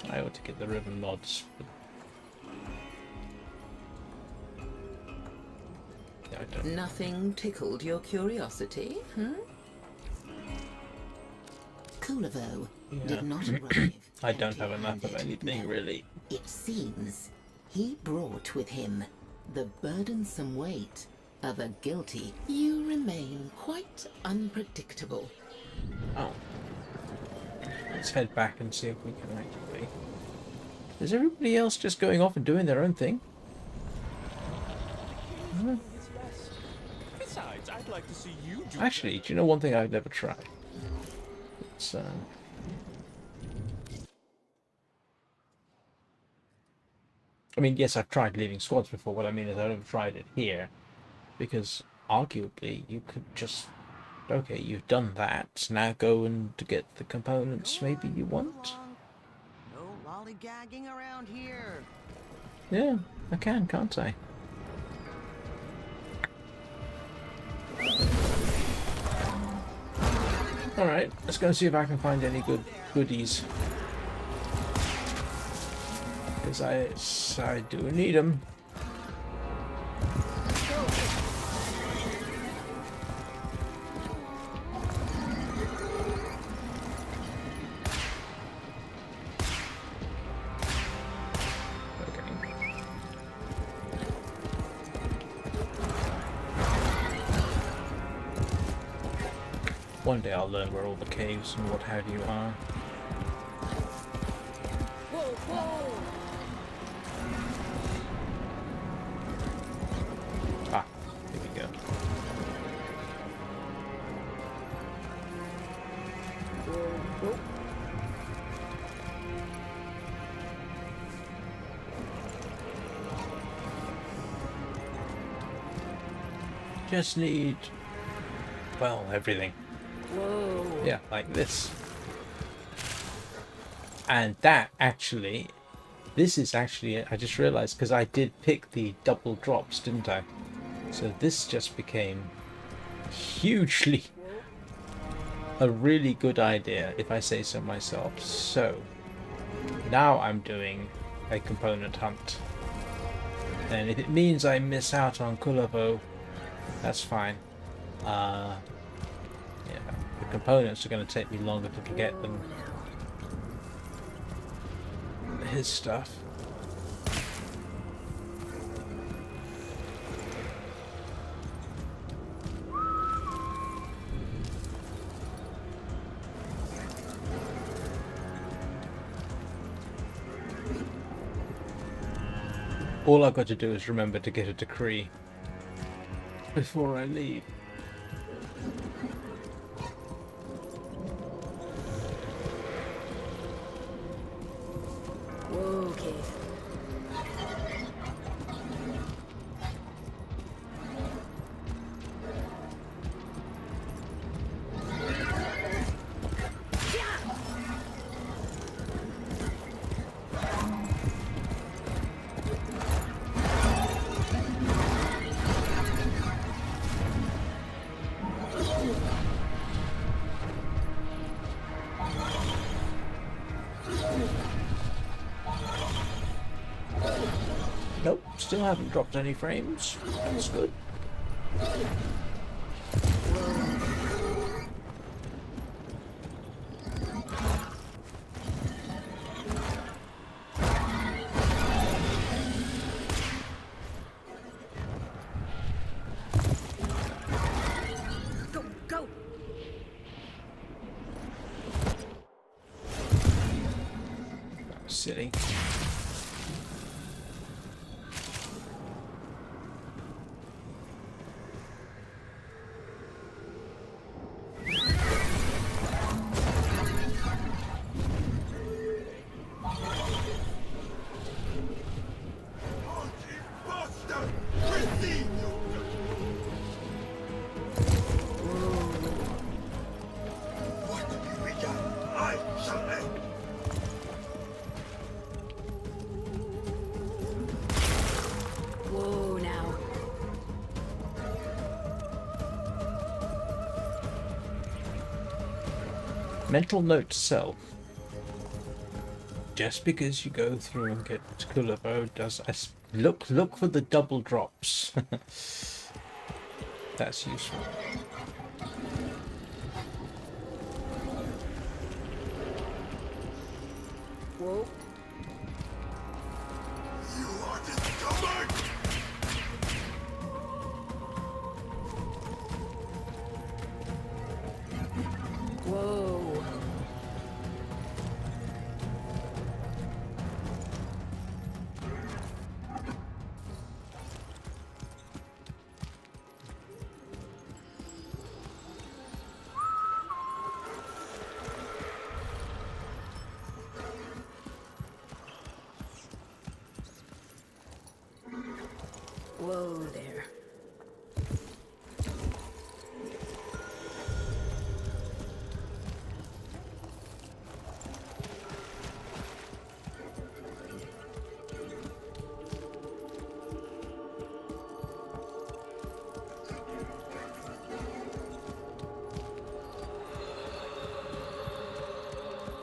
I ought to get the ribbon mods. But... yeah, I don't. Nothing tickled your curiosity, hmm? Kulivo did not arrive. I don't have empty-handed. enough of anything, No. really. It seems he brought with him the burdensome weight of a guilty. You remain quite unpredictable. Oh. Let's head back and see if we can actually... Is everybody else just going off and doing their own thing? Besides, I'd like to see you do. Actually, do you know one thing I've never tried? It's I mean, yes, I've tried leaving squads before. What I mean is I've never tried it here, because arguably you could just, okay, you've done that. Now go and to get the components maybe you want. No lollygagging around here. Yeah, I can, can't I? Alright, let's go and see if I can find any good goodies. Because I do need them. One day I'll learn where all the caves and what have you are. Whoa, whoa! Ah, here we go. Just need, well, everything. Whoa! Yeah, like this. And that actually, this is actually, I just realized, because I did pick the double drops, didn't I? So this just became hugely a really good idea, if I say so myself. So now I'm doing a component hunt. And if it means I miss out on Kulavo, that's fine. Yeah, the components are going to take me longer to get them. His stuff. All I've got to do is remember to get a decree before I leave. Whoa, Keith. Nope, still haven't dropped any frames. That's good. Go, go! Silly. Whoa, now. Mental note to self. Just because you go through and get Kulavo does look for the double drops. That's useful. Whoa. You are discovered! Whoa. Whoa there.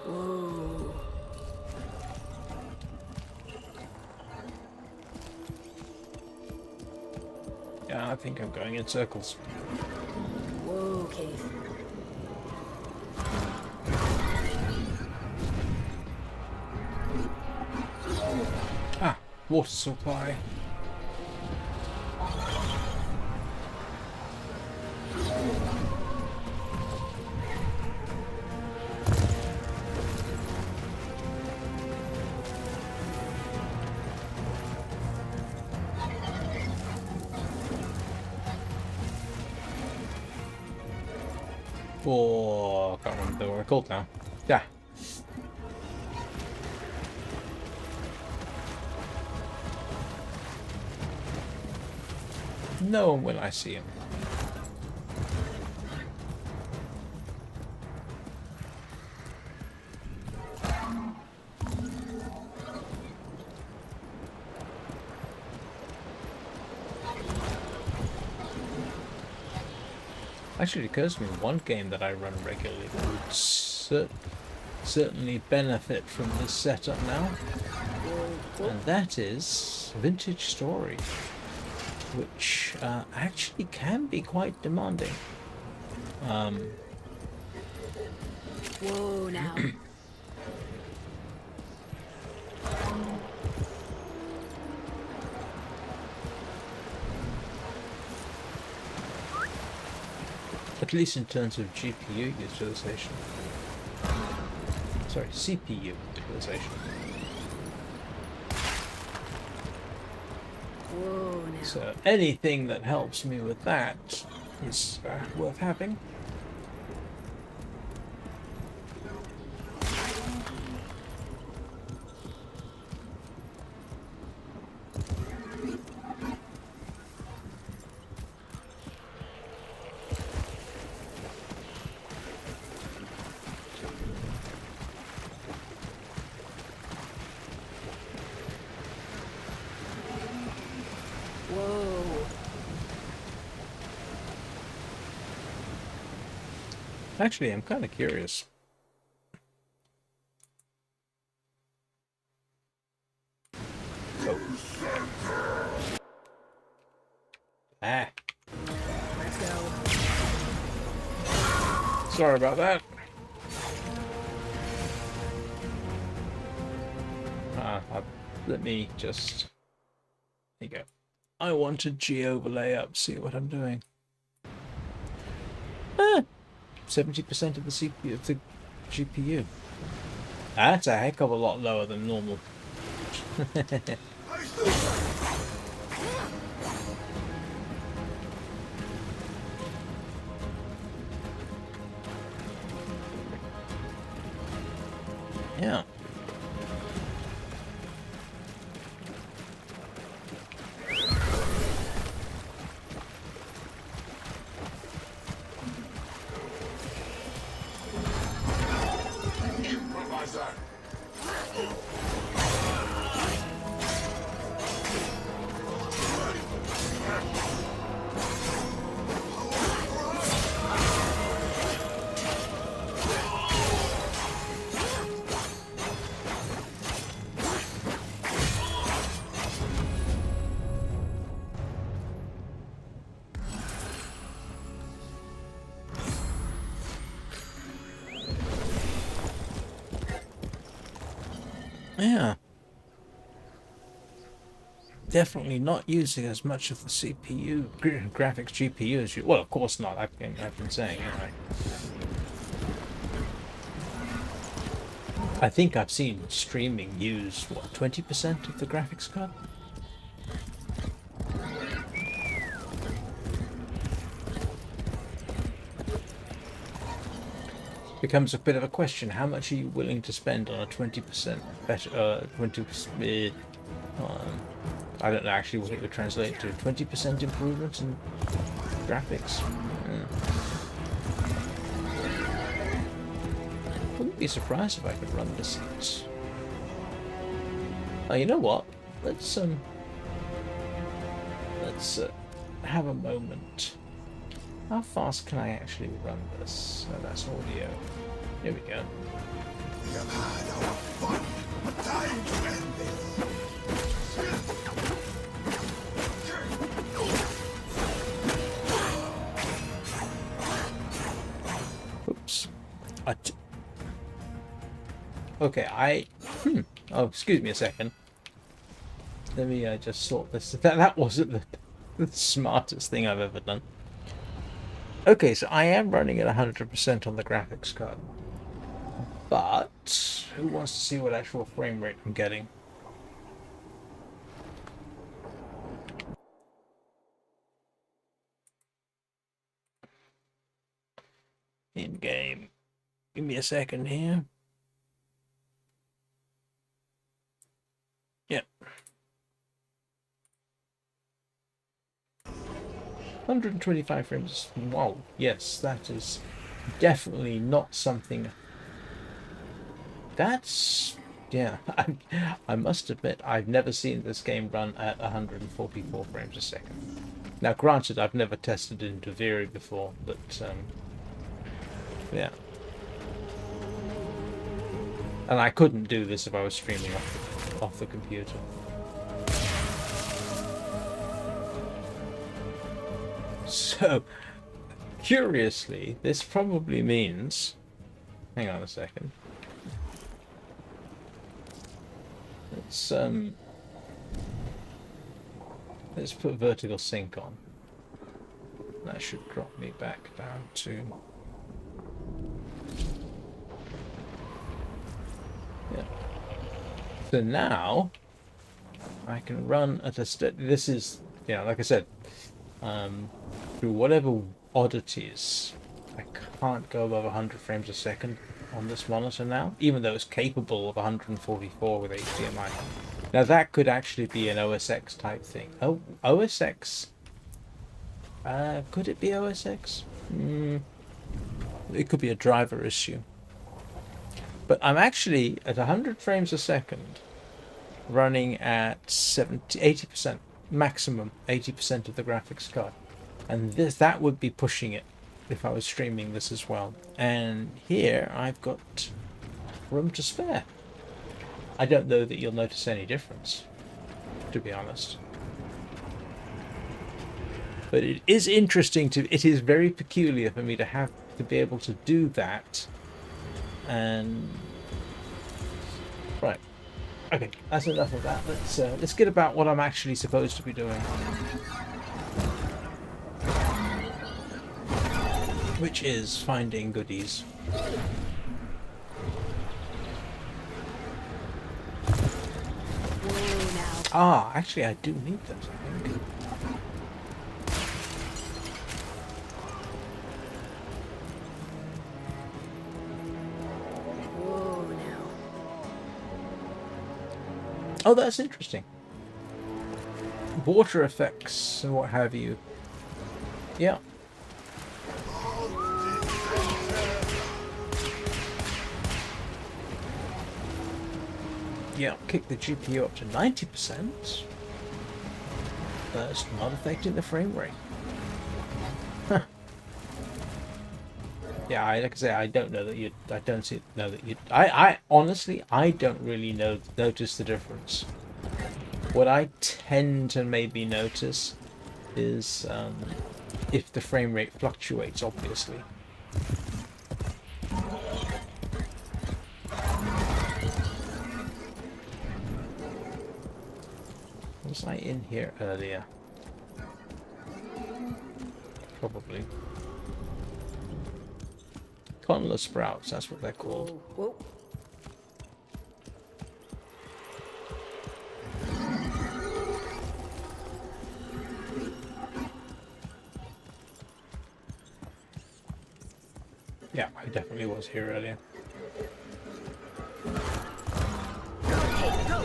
Whoa. Yeah, I think I'm going in circles. Whoa, Keith. Ah, water supply. Oh, I can't remember what they're called now. Yeah. No one will I see him. Actually, it occurs to me one game that I run regularly that would certainly benefit from this setup now, and that is Vintage Story, which actually can be quite demanding. Whoa now. At least in terms of GPU utilization. Sorry, CPU utilization. Whoa now. So anything that helps me with that is worth having. Whoa. Actually, I'm kind of curious. Oh. Ah. Let's go. Sorry about that. Let me just... There you go. I want to G-overlay up, see what I'm doing. 70% of the CPU, of the GPU. That's a heck of a lot lower than normal. Yeah. Yeah. Definitely not using as much of the CPU, graphics GPU as you... Well, of course not. I've been saying it, right? I think I've seen streaming use, what, 20% of the graphics card? Becomes a bit of a question. How much are you willing to spend on a 20% better, I don't know actually what it would translate to. 20% improvement in graphics. Wouldn't be surprised if I could run this. Oh, you know what? Let's have a moment. How fast can I actually run this? Oh, that's audio. Here we go. We have had our fun. Time to end this. Oops. Okay, oh, excuse me a second. Let me just sort this. That wasn't the smartest thing I've ever done. Okay, so I am running at 100% on the graphics card. But who wants to see what actual frame rate I'm getting? In game. Give me a second here. Yep. 125 frames. Wow. Yes, that is definitely not something. That's, yeah. I must admit, I've never seen this game run at 144 frames a second. Now, granted, I've never tested it into Viri before, but yeah. And I couldn't do this if I was streaming off the computer. So, curiously, this probably means... Hang on a second. Let's put vertical sync on. That should drop me back down to... Yeah. So now, I can run at a steady... This is, yeah, like I said, through whatever oddities, I can't go above 100 frames a second on this monitor now, even though it's capable of 144 with HDMI. Now that could actually be an OS X type thing. Oh, OS X? Could it be OS X? It could be a driver issue. But I'm actually at 100 frames a second, running at 80%, maximum 80% of the graphics card. And that would be pushing it if I was streaming this as well. And here I've got room to spare. I don't know that you'll notice any difference, to be honest. But it is interesting it is very peculiar for me to be able to do that. And right. Okay, that's enough of that. Let's get about what I'm actually supposed to be doing. Which is finding goodies. Ah, actually I do need that, I think. Whoa, now. Oh, that's interesting. Water effects and what have you. Yeah. Yeah, kick the GPU up to 90%. That's not affecting the frame rate. Huh. Yeah, like I say, I don't know that you. I don't know that you. I honestly, I don't really notice the difference. What I tend to maybe notice is if the frame rate fluctuates, obviously. Was I in here earlier? Probably. Conla sprouts, that's what they're called. Whoa. Yeah, I definitely was here earlier. Okay, go.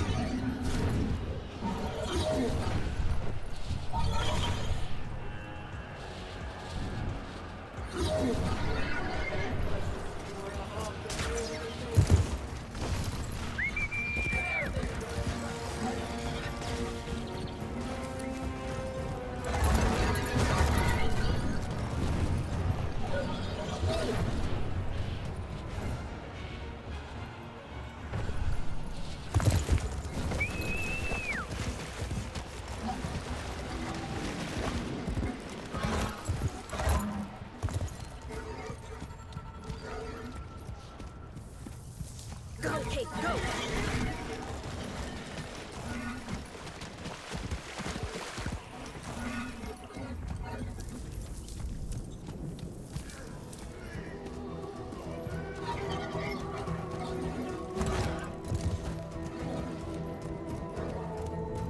Go, Kate, go!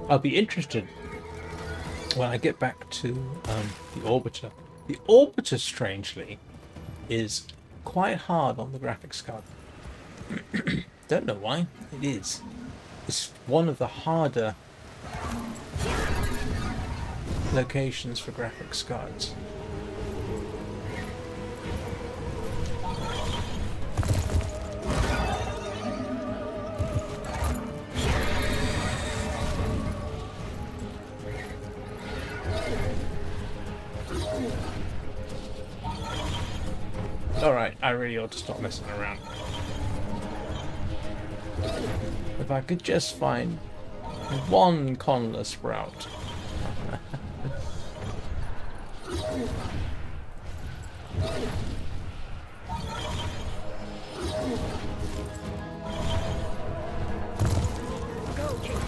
I'll be interested when I get back to the Orbiter. The Orbiter, strangely, is quite hard on the graphics card. Don't know why. It is. It's one of the harder locations for graphics cards. Alright, I really ought to stop messing around. If I could just find one conla sprout. Go, Kate!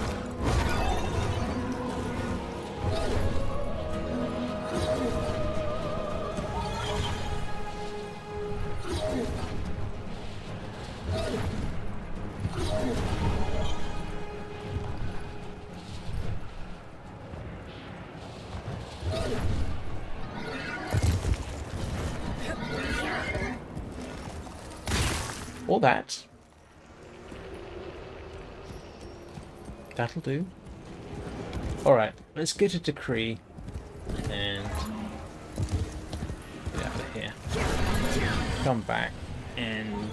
Or that. That'll do. Alright, let's get a decree and get out of here. Come back and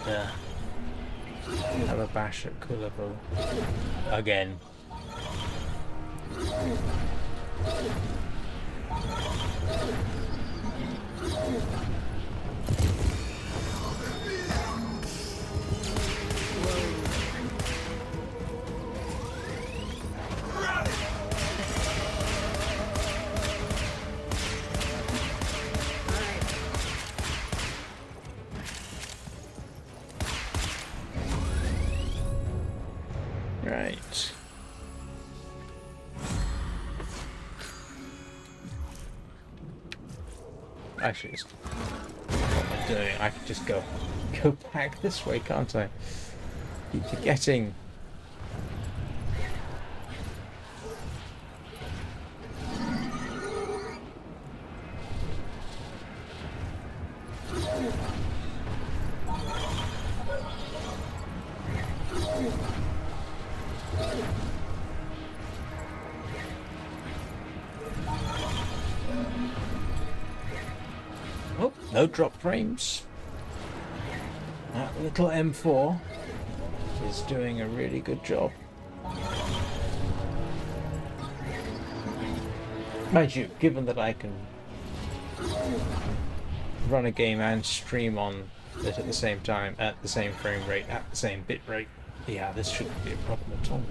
have a bash at Kulavo again. Right. Actually, what am I doing? I can just go back this way, can't I? Keep forgetting. Oh, no drop frames. That little M4 is doing a really good job. Mind you, given that I can run a game and stream on it at the same time, at the same frame rate, at the same bit rate, yeah, this shouldn't be a problem at all.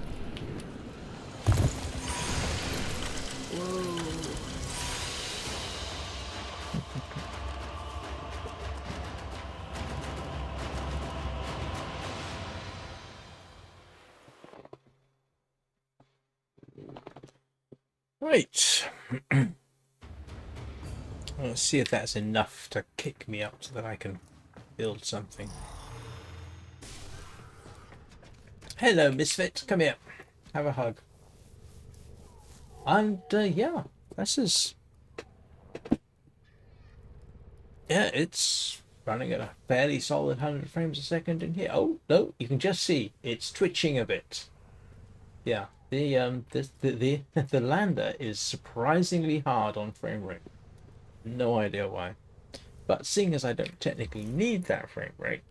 Right. Let's see if that's enough to kick me up so that I can build something. Hello, Misfit. Come here. Have a hug. And, yeah, this is... Yeah, it's running at a fairly solid 100 frames a second in here. Oh, no, you can just see it's twitching a bit. Yeah. The lander is surprisingly hard on frame rate. No idea why. But seeing as I don't technically need that frame rate,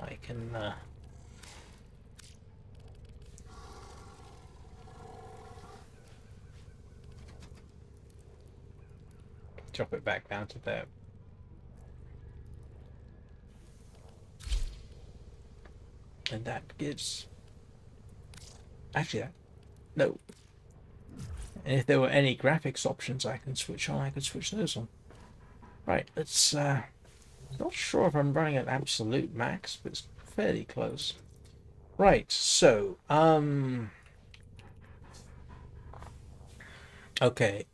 I can drop it back down to there. And that gives... Actually, no. And if there were any graphics options I can switch on, I could switch those on. Right, let's... not sure if I'm running at absolute max, but it's fairly close. Right, so... Okay.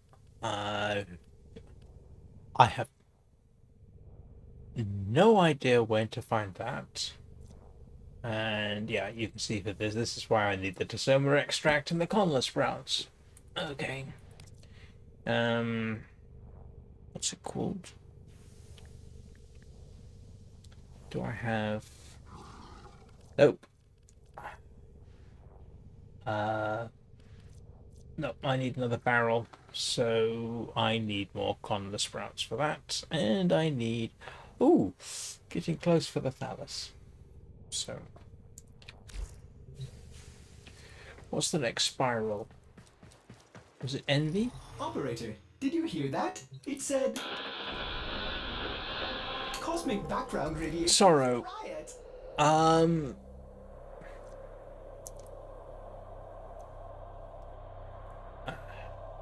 I have no idea where to find that. And yeah, you can see that this is why I need the Tasoma extract and the conla sprouts. Okay. What's it called? Do I have... Nope. No, I need another barrel, so I need more conla sprouts for that. And I need... Ooh, getting close for the thallus. So... What's the next spiral? Was it envy? Operator, did you hear that? It said... Cosmic background radiation. Sorrow. Riot.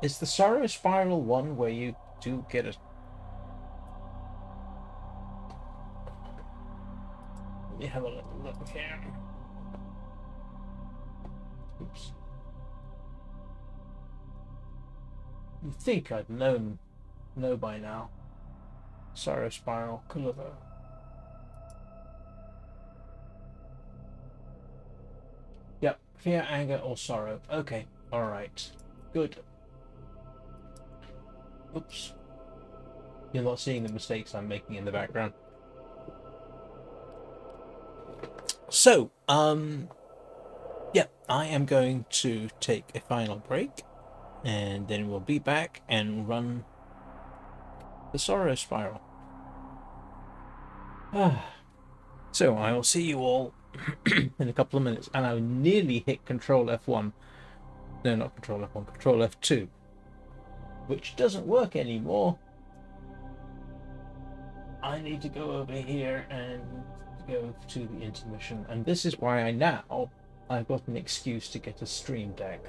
Is the Sorrow Spiral one where you do get a... Let me have a little look here. Oops. You'd think I'd know by now. Sorrow Spiral, Kulavo. Yep, fear, anger, or sorrow. Okay, alright. Good. Oops. You're not seeing the mistakes I'm making in the background. So, yeah, I am going to take a final break, and then we'll be back and run the Sorrow Spiral. So, I will see you all in a couple of minutes, and I nearly hit Control F1. No, not Control F1, Control F2. Which doesn't work anymore. I need to go over here and go to the intermission, and this is why I've got an excuse to get a stream deck.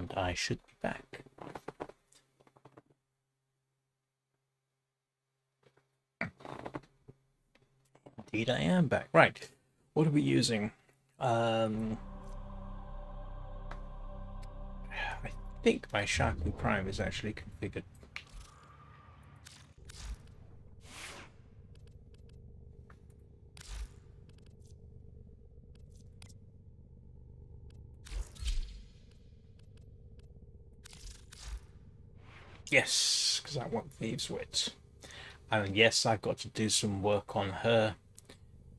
and I should be back. Indeed, I am back. Right, what are we using? I think my Shaku Prime is actually configured. Yes, because I want Thieves' Wit. And yes, I've got to do some work on her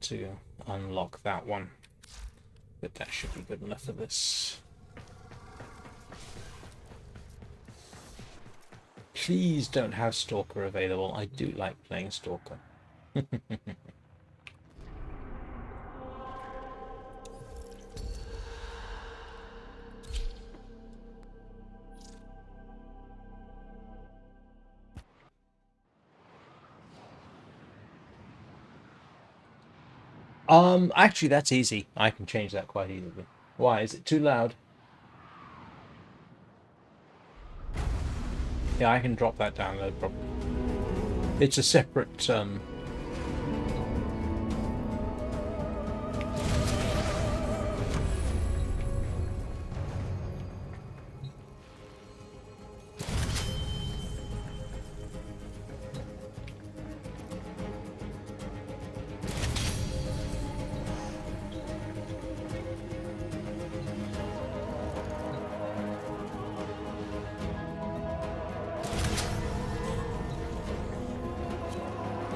to unlock that one. But that should be good enough for this. Please don't have Stalker available. I do like playing Stalker. Actually, that's easy. I can change that quite easily. Why? Is it too loud? Yeah, I can drop that down, no problem. It's a separate,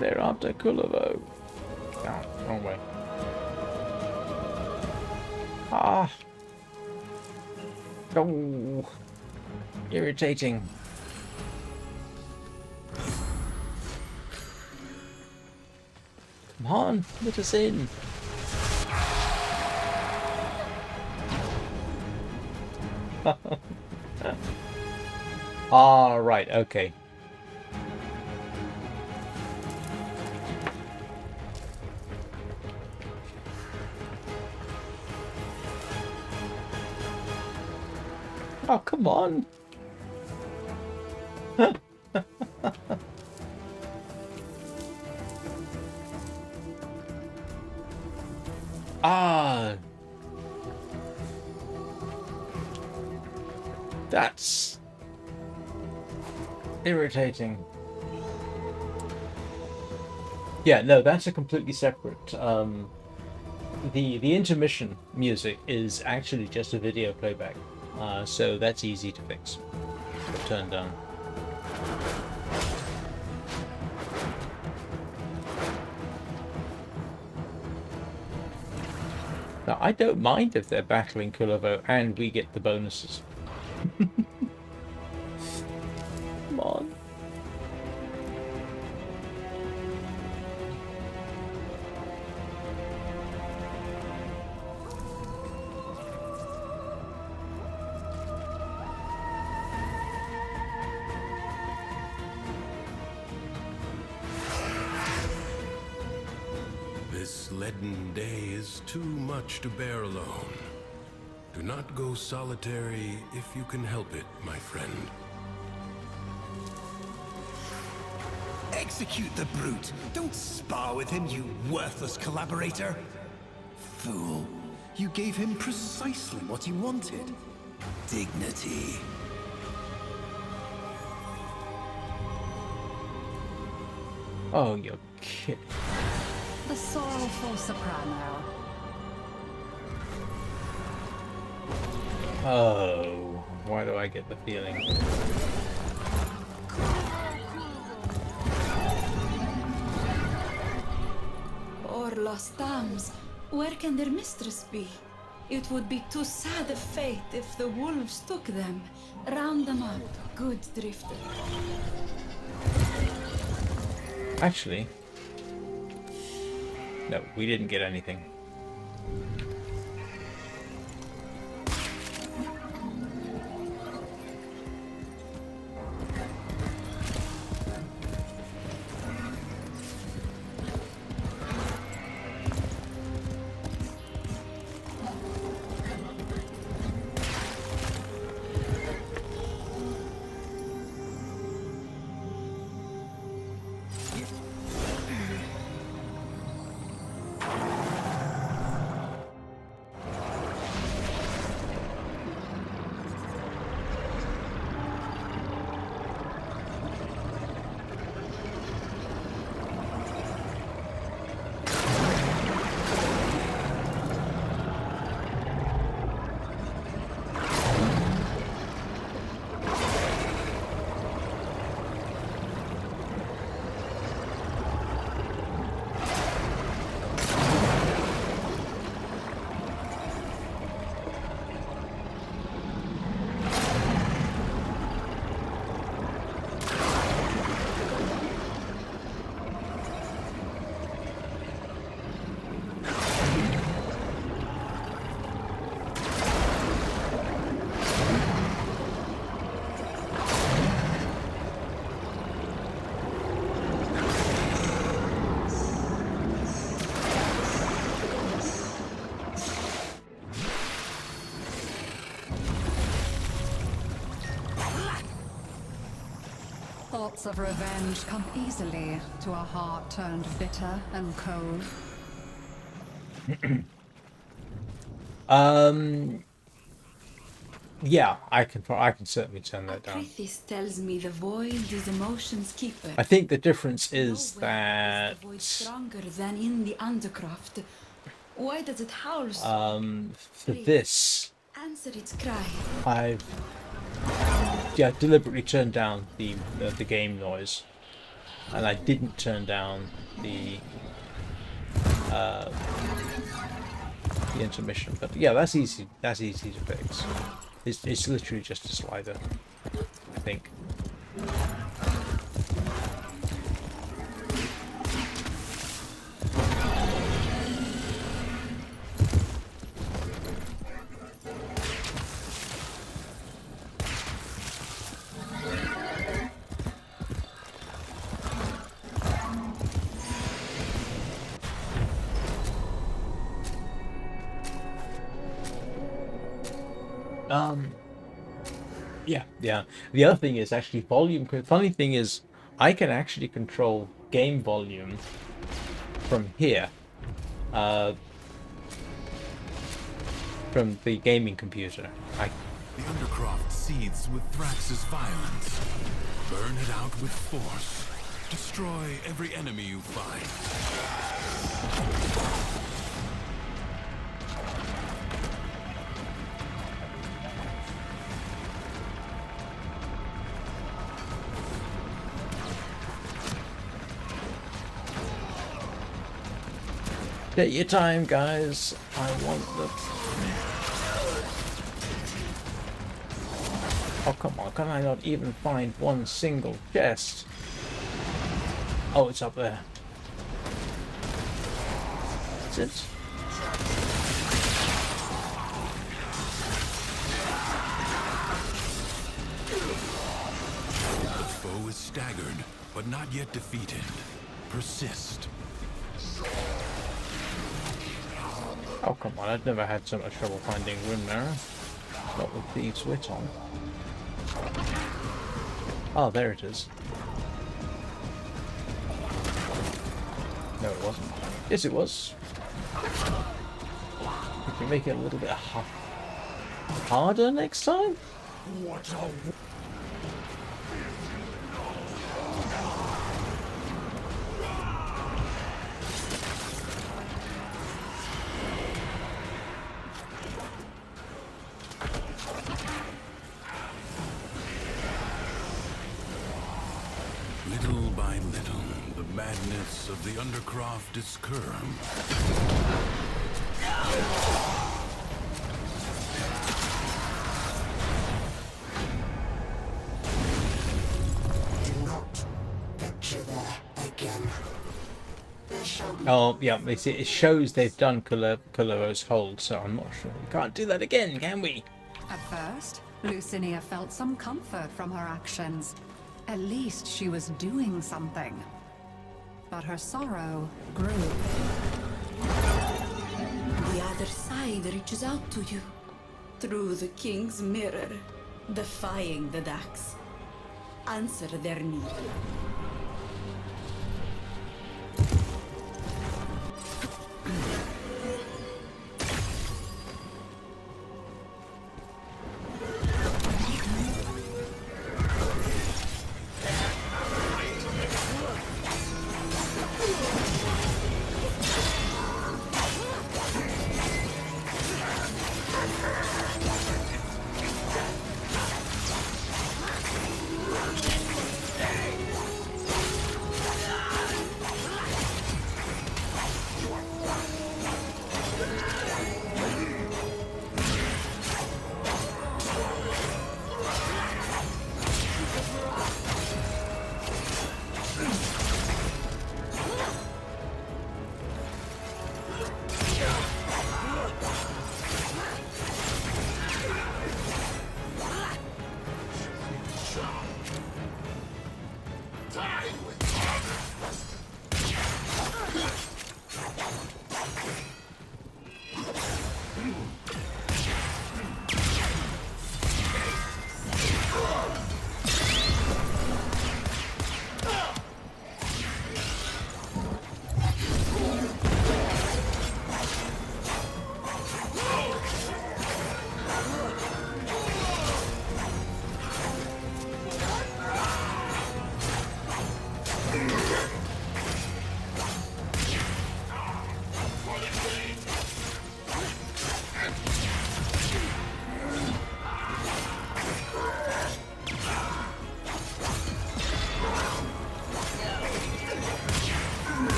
they're after Kulavo. Oh, wrong way. Ah. Oh. Irritating. Come on, let us in. Ah, right, okay. Oh, come on. Ah. That's irritating. Yeah, no, that's a completely separate. The intermission music is actually just a video playback. So that's easy to fix or turn down. Now, I don't mind if they're battling Kulavo and we get the bonuses. Come on. This leaden day is too much to bear alone. Do not go solitary if you can help it, my friend. Execute the brute. Don't spar with him, you worthless collaborator. Fool. You gave him precisely what he wanted. Dignity. Oh, you're kidding. The sorrowful soprano. Oh, why do I get the feeling? Poor lost lambs. Where can their mistress be? It would be too sad a fate if the wolves took them. Round them up, good drifter. Actually, no, we didn't get anything. Thoughts of revenge come easily to a heart turned bitter and cold. Yeah, I can certainly turn that down. Prithis tells me the void is emotion's keeper. I think the difference is Nowhere that is the void stronger than in the Undercroft. Why does it howl so? for this, Answer its cry. I've deliberately turned down the game noise, and I didn't turn down the intermission. But yeah, that's easy. That's easy to fix. It's literally just a slider, I think. Yeah. The other thing is actually volume. Funny thing is, I can actually control game volume from here, from the gaming computer. The Undercroft seethes with Thrax's violence. Burn it out with force. Destroy every enemy you find. Take your time, guys. I want the... Oh, come on. Can I not even find one single chest? Oh, it's up there. Is it? The foe is staggered, but not yet defeated. Persist. Oh, come on. I've never had so much trouble finding Rune Mirror. Not with Thieves' Wit on. Oh, there it is. No, it wasn't. Yes, it was. We can make it a little bit harder next time? What a... Little by little, the madness of the Undercroft is curbed. Oh, yeah, it shows they've done Colora's hold, so I'm not sure. We can't do that again, can we? At first, Lucinia felt some comfort from her actions. At least she was doing something. But her sorrow grew. The other side reaches out to you. Through the King's mirror, defying the Dax. Answer their need.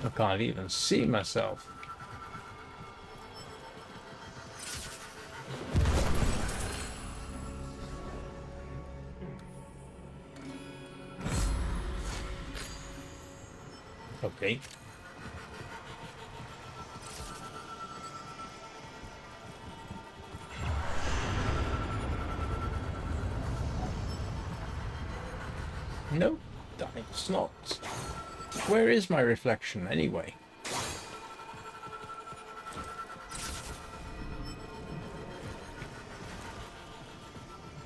I can't even see myself. Okay. No, it's not. Where is my reflection anyway?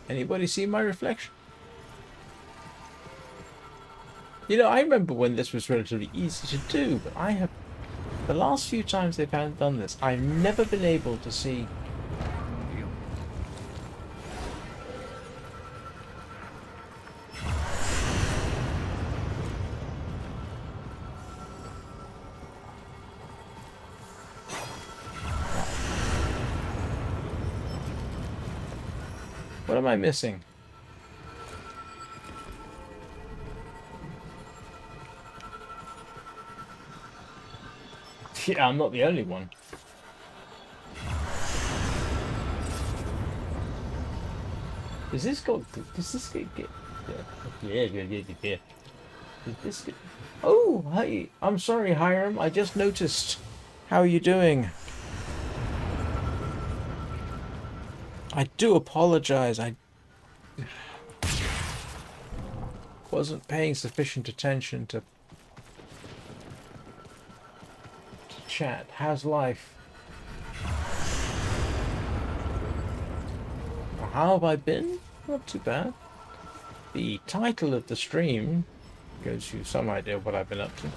Anybody see my reflection? You know, I remember when this was relatively easy to do, but I have... The last few times they've done this, I've never been able to see... What am I missing? Yeah, I'm not the only one. Does this go? Does this get? Yeah. Does this get? Oh, hey! I'm sorry, Hiram. I just noticed. How are you doing? I do apologize. I wasn't paying sufficient attention to chat. How's life? How have I been? Not too bad. The title of the stream gives you some idea of what I've been up to.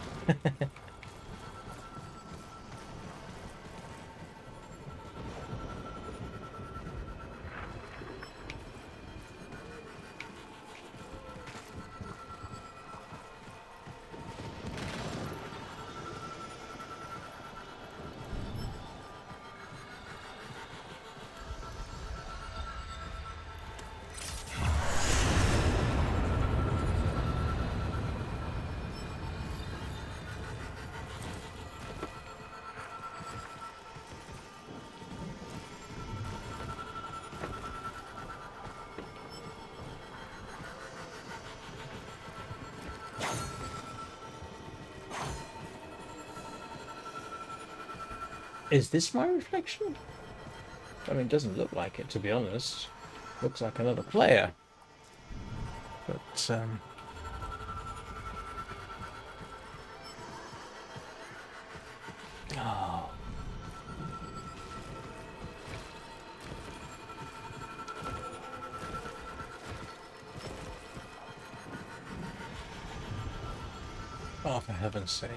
Is this my reflection? I mean, it doesn't look like it, to be honest. Looks like another player. But, oh. Oh, for heaven's sake.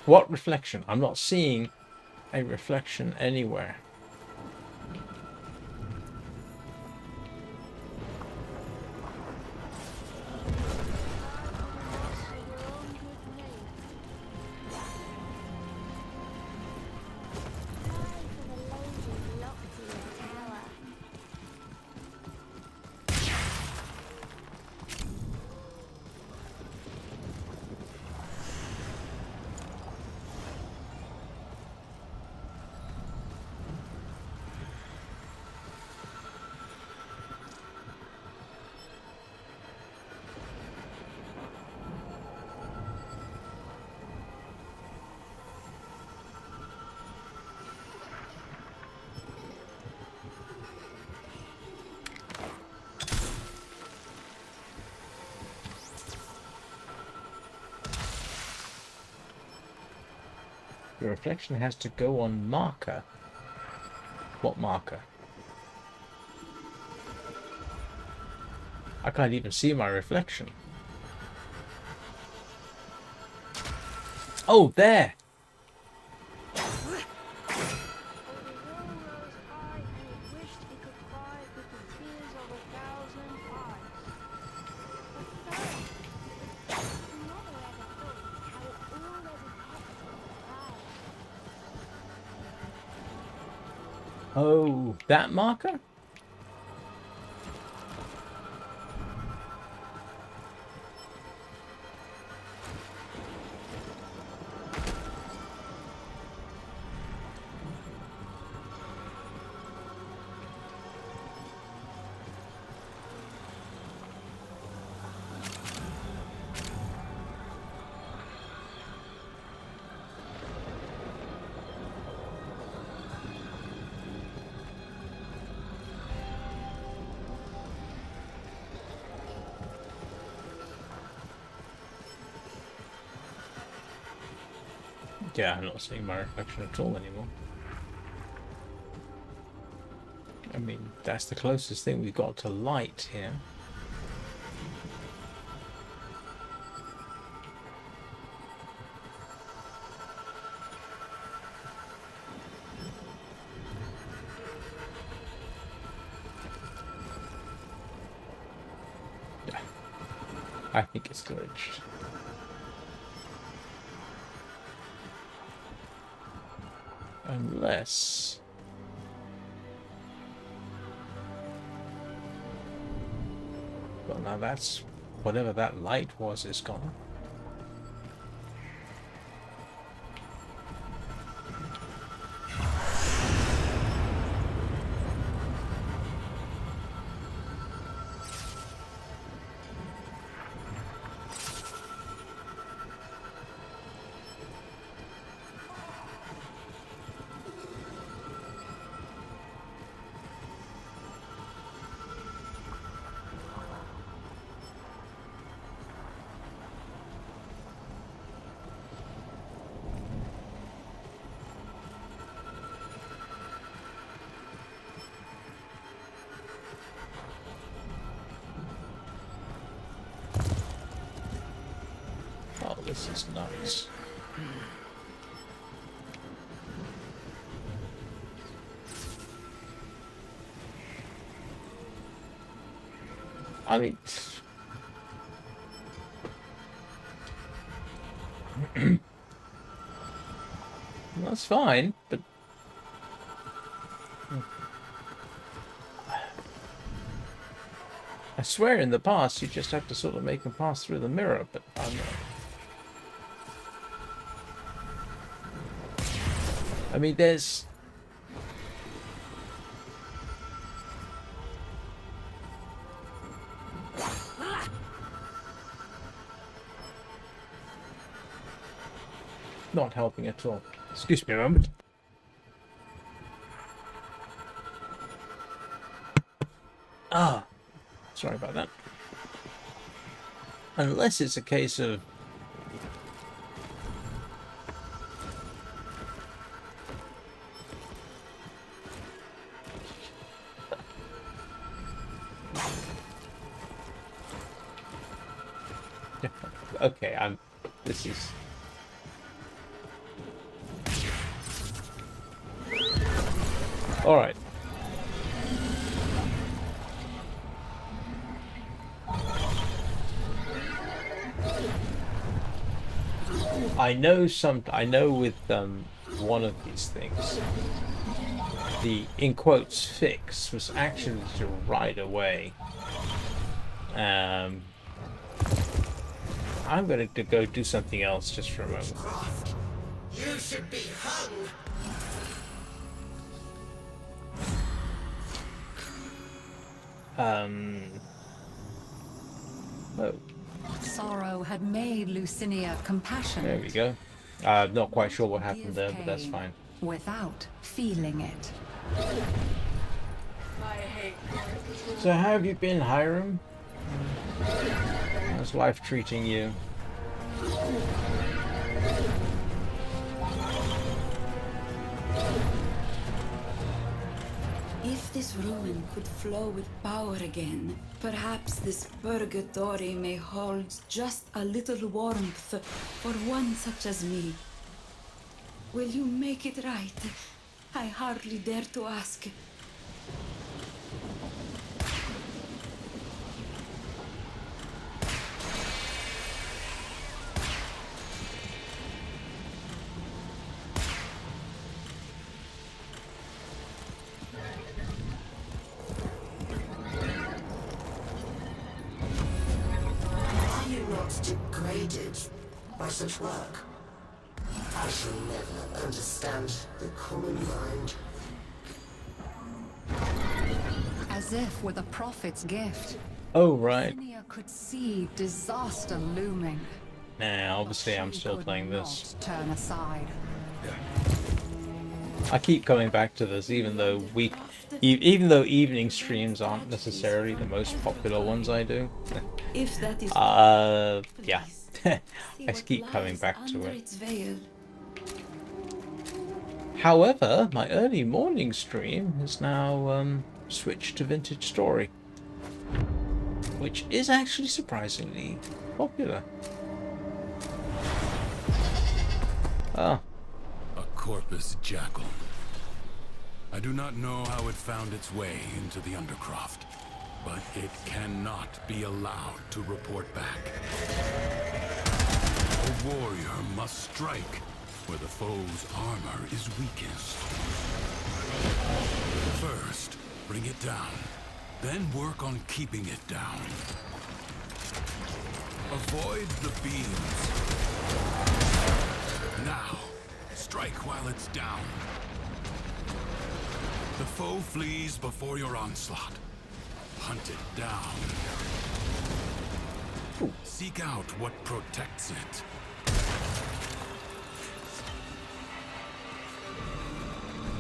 What reflection? I'm not seeing a reflection anywhere. The reflection has to go on marker. What marker? I can't even see my reflection. Oh, there! Oh, that marker? Yeah, I'm not seeing my reflection at all anymore. I mean, that's the closest thing we've got to light here. Yeah, I think it's glitched. Unless... Well, now that's... Whatever that light was is gone. Oh, this is nuts. I mean... That's fine, but... I swear in the past you just have to sort of make them pass through the mirror, but I'm not... I mean, there's... Not helping at all. Excuse me a moment. Ah, sorry about that. Unless it's a case of... Okay, this is... Alright. I know with one of these things, the in quotes fix was actually to right away. I'm going to go do something else just for a moment. You should be hung. Oh. Sorrow had made Lucinia compassionate. There we go. Not quite sure what happened there, but that's fine. Without feeling it. So how have you been, Hiram? How's life treating you? If this ruin could flow with power again, perhaps this purgatory may hold just a little warmth for one such as me. Will you make it right? I hardly dare to ask. aided by such work. I shall never understand the common mind. As if with a prophet's gift, Oh, right. Lucinia could see disaster looming. Nah, obviously I'm She still could playing not this. turn aside. I keep coming back to this, even though even though evening streams aren't necessarily the most popular ones I do. If that is Yeah. I keep coming back to it. its veil. However, my early morning stream has now switched to Vintage Story, which is actually surprisingly popular. Ah. A corpus jackal. I do not know how it found its way into the Undercroft, but it cannot be allowed to report back. A warrior must strike where the foe's armor is weakest. First, bring it down, then work on keeping it down. Avoid the beams. Now, strike while it's down. The foe flees before your onslaught. Hunt it down. Ooh. Seek out what protects it.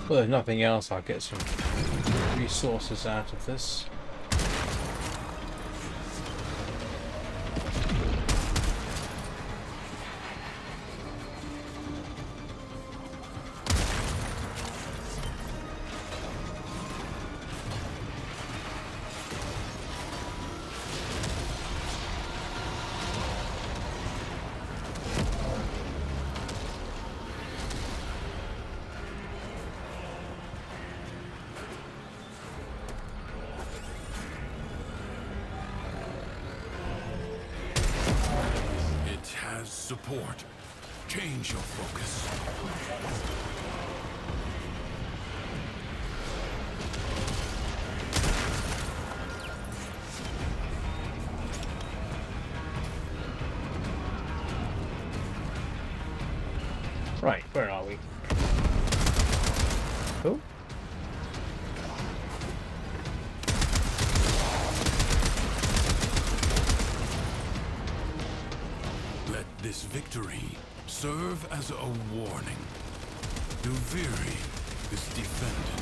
Well, if nothing else, I'll get some resources out of this. Support. Change your focus. Right, where are we? Cool. This victory serve as a warning. Duviri is defended.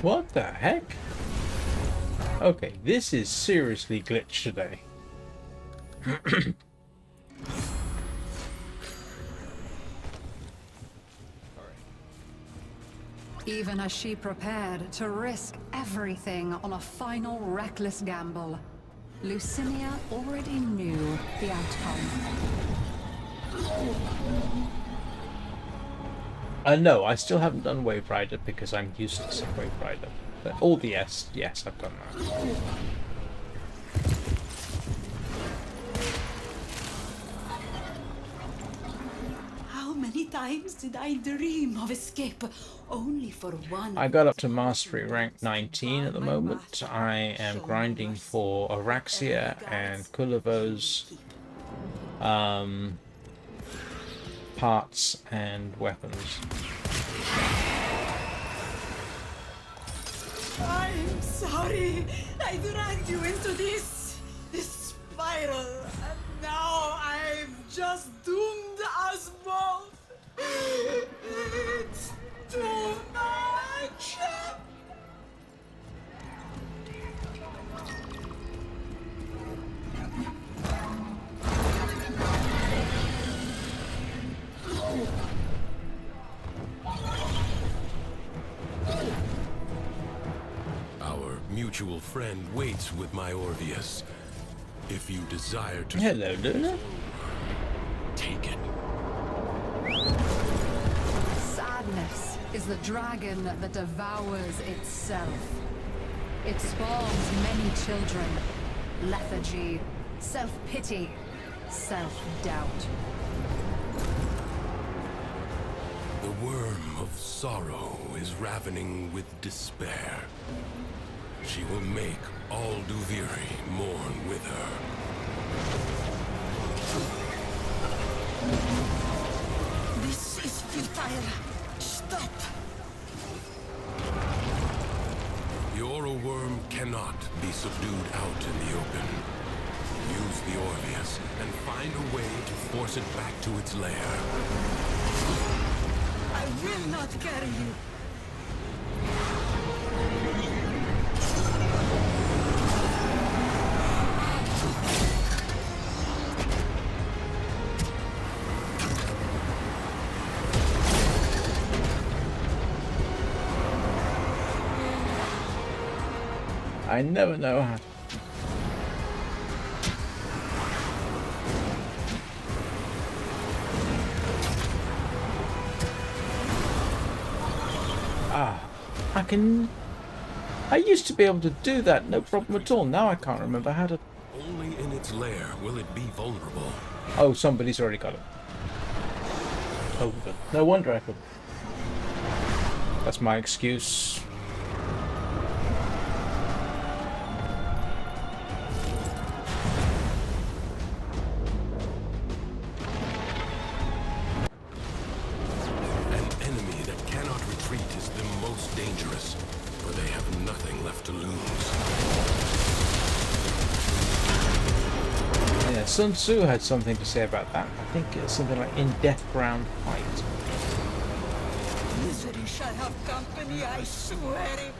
What the heck? Okay, this is seriously glitched today. Even as she prepared to risk everything on a final reckless gamble, Lucinia already knew the outcome. No, I still haven't done Wave Rider because I'm useless at Wave Rider. But all the yes, I've done that. How many times did I dream of escape, only for one? I got up to Mastery rank 19 at the moment. I am grinding for Araxia and Kulivo's parts and weapons. I'm sorry. I dragged you into this spiral, and now I've just doomed us both. It's too much. Our mutual friend waits with my Orvius. If you desire to... Hello, Luna. Take it. Sadness is the dragon that devours itself. It spawns many children. Lethargy, self-pity, self-doubt. The worm of sorrow is ravening with despair. She will make all Duviri mourn with her. This is futile. Stop. The Aura worm cannot be subdued out in the open. Use the Orvius and find a way to force it back to its lair. I will not carry you. I never know how. I used to be able to do that, no problem at all. Now I can't remember how to. Only in its lair will it be vulnerable. Oh, somebody's already got it. Oh, good. No wonder I could. That's my excuse. Sun Tzu had something to say about that. I think it's something like in death ground fight. Misery shall have company, I swear it.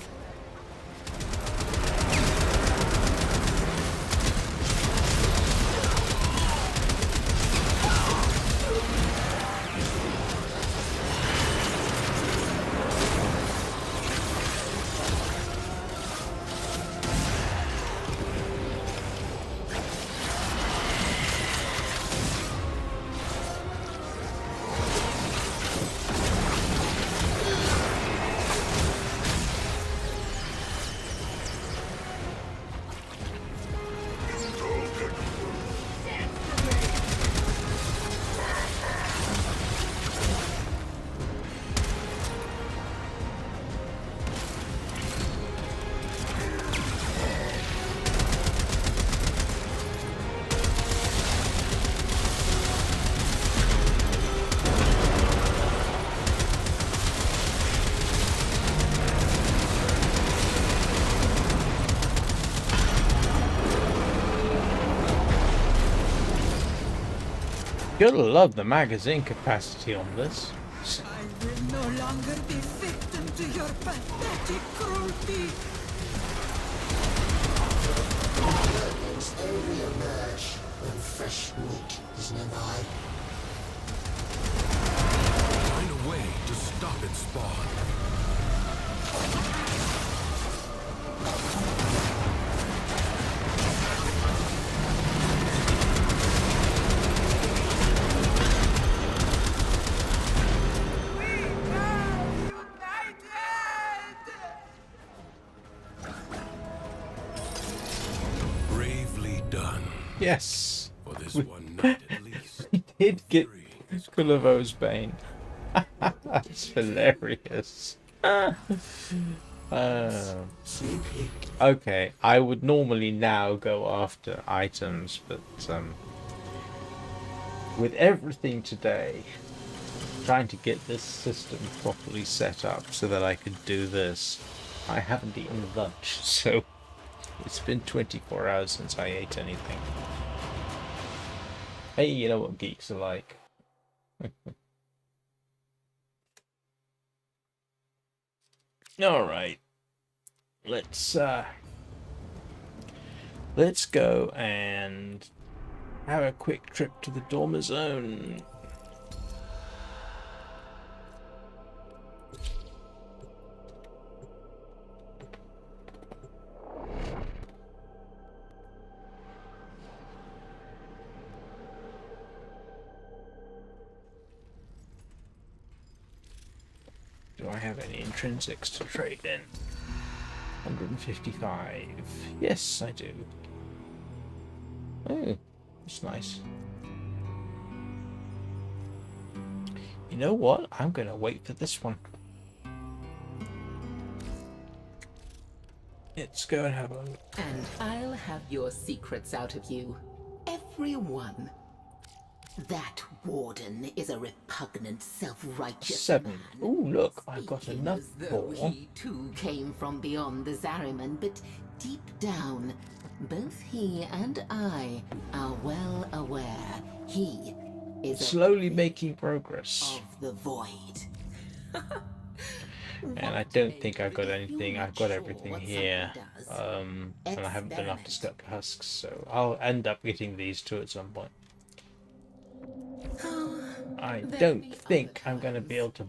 Gotta love the magazine capacity on this. I will no longer be victim to your pathetic cruelty. Dragons only emerge when fresh meat is nearby. Find a way to stop its spawn. Yes. For this one night at least. We did get Kulavo's Bane. That's hilarious. Okay, I would normally now go after items, but with everything today, trying to get this system properly set up so that I could do this, I haven't eaten lunch, so it's been 24 hours since I ate anything. Hey, you know what geeks are like. Alright. Let's go and have a quick trip to the Dormer Zone. Do I have any intrinsics to trade in? 155. Yes, I do. Oh, that's nice. You know what? I'm going to wait for this one. Let's go and have a look. And I'll have your secrets out of you. Every one. That warden is a repugnant, self-righteous 7. man. Ooh, look, I've got Speaking enough as though for... he too came from beyond the Zariman, but deep down, both he and I are well aware he is Slowly making progress. of the void. And I don't think I've got anything. I've got everything here. And I haven't done enough to cut husks, so I'll end up getting these two at some point. I don't think I'm going to be able to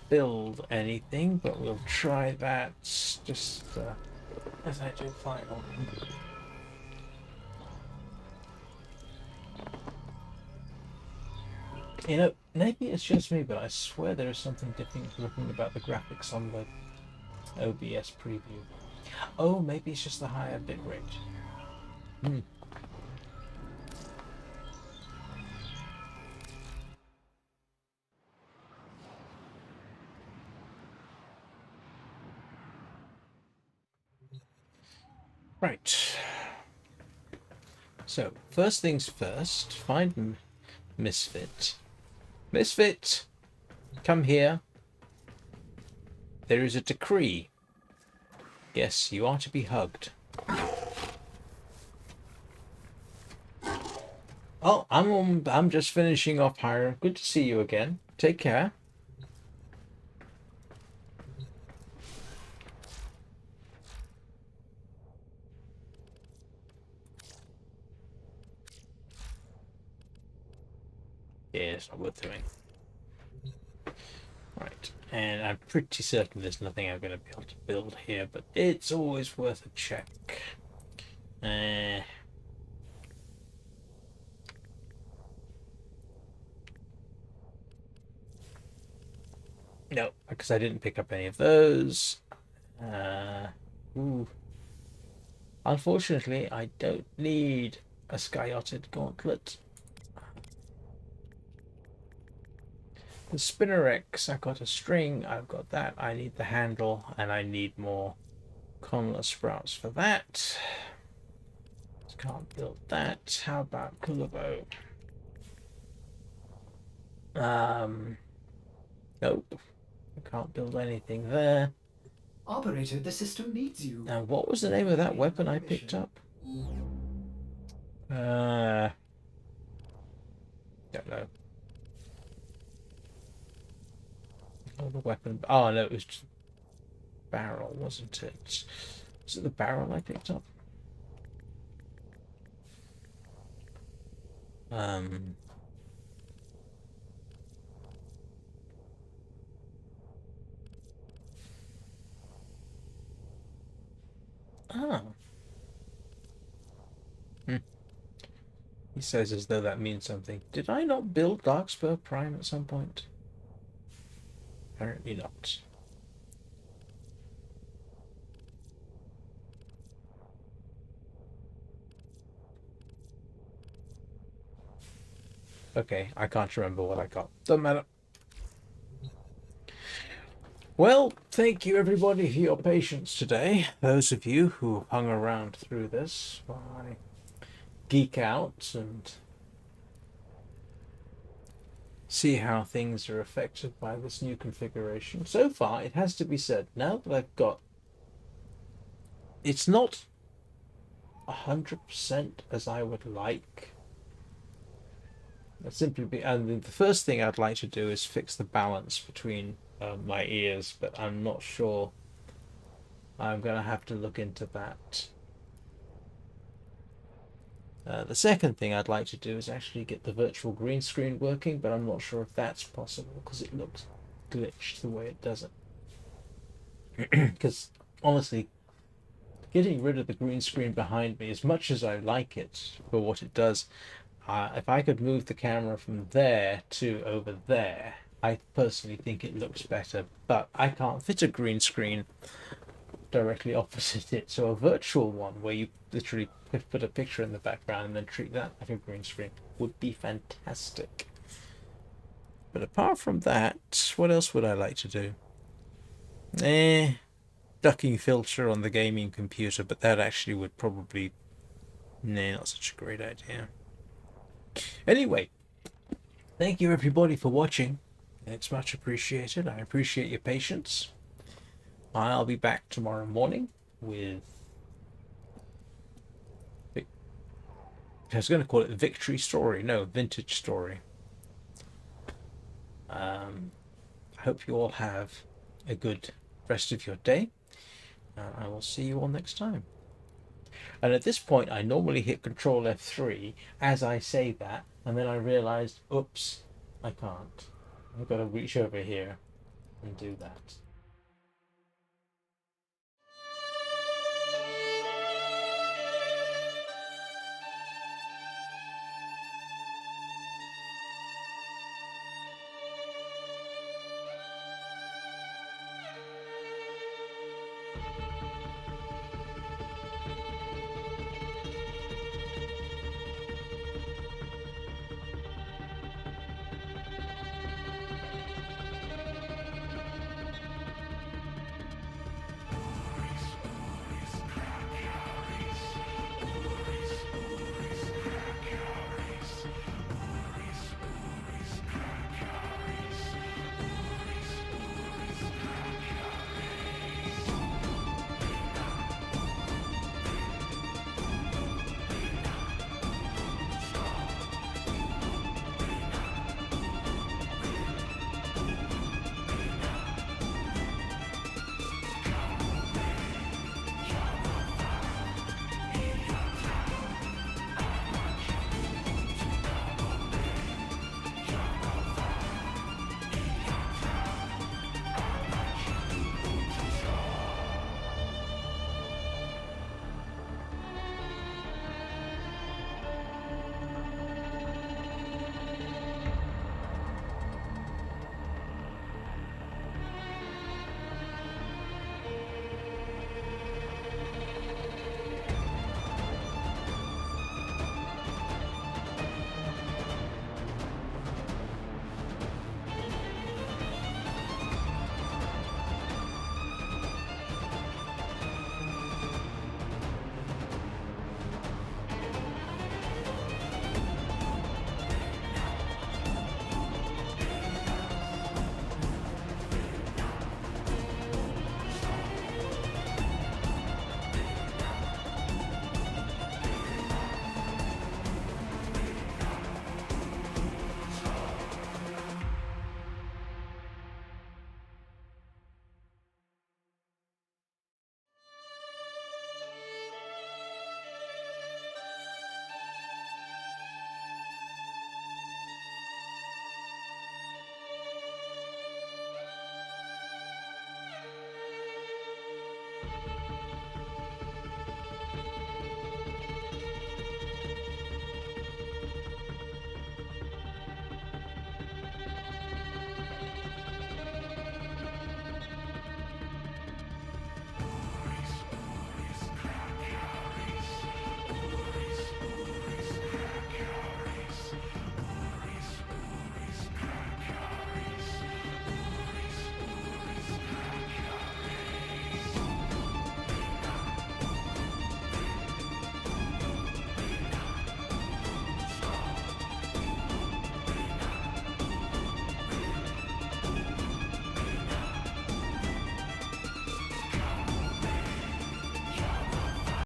build anything, but we'll try that just as I do final. You know, maybe it's just me, but I swear there is something different looking about the graphics on the OBS preview. Oh, maybe it's just the higher bitrate. Right. So, first things first, find Misfit. Misfit! Come here. There is a decree. Yes, you are to be hugged. Oh, I'm just finishing off Hiram. Good to see you again. Take care. Yeah, it's not worth doing. Right, and I'm pretty certain there's nothing I'm going to be able to build here, but it's always worth a check. No, because I didn't pick up any of those. Unfortunately, I don't need a Skyoted Gauntlet. The Spinnerex, I've got a string, I've got that, I need the handle, and I need more Conla Sprouts for that. Can't build that. How about Kulabo? Nope. I can't build anything there. Operator, the system needs you. And what was the name of that weapon I picked up? Don't know. Oh, the weapon. Oh no, it was just barrel, wasn't it? Was it the barrel I picked up? Oh. He says as though that means something. Did I not build Darkspur Prime at some point? Apparently not. Okay, I can't remember what I got. Doesn't matter. Well, thank you everybody for your patience today. Those of you who hung around through this while I geek out and see how things are affected by this new configuration. So far, it has to be said, now that I've got... It's not 100% as I would like. And the first thing I'd like to do is fix the balance between my ears, but I'm not sure. I'm going to have to look into that. The second thing I'd like to do is actually get the virtual green screen working, but I'm not sure if that's possible because it looks glitched the way it does it. Because honestly, getting rid of the green screen behind me, as much as I like it for what it does, if I could move the camera from there to over there, I personally think it looks better, but I can't fit a green screen directly opposite it. So a virtual one where you literally put a picture in the background and then treat that like a green screen would be fantastic. But apart from that, what else would I like to do? Ducking filter on the gaming computer, but that actually would probably... Nah, not such a great idea. Anyway, thank you everybody for watching. It's much appreciated. I appreciate your patience. I'll be back tomorrow morning with... I was going to call it Victory Story. No, Vintage Story. I hope you all have a good rest of your day. I will see you all next time. And at this point, I normally hit Control F3 as I say that, and then I realized, oops, I can't. I've got to reach over here and do that.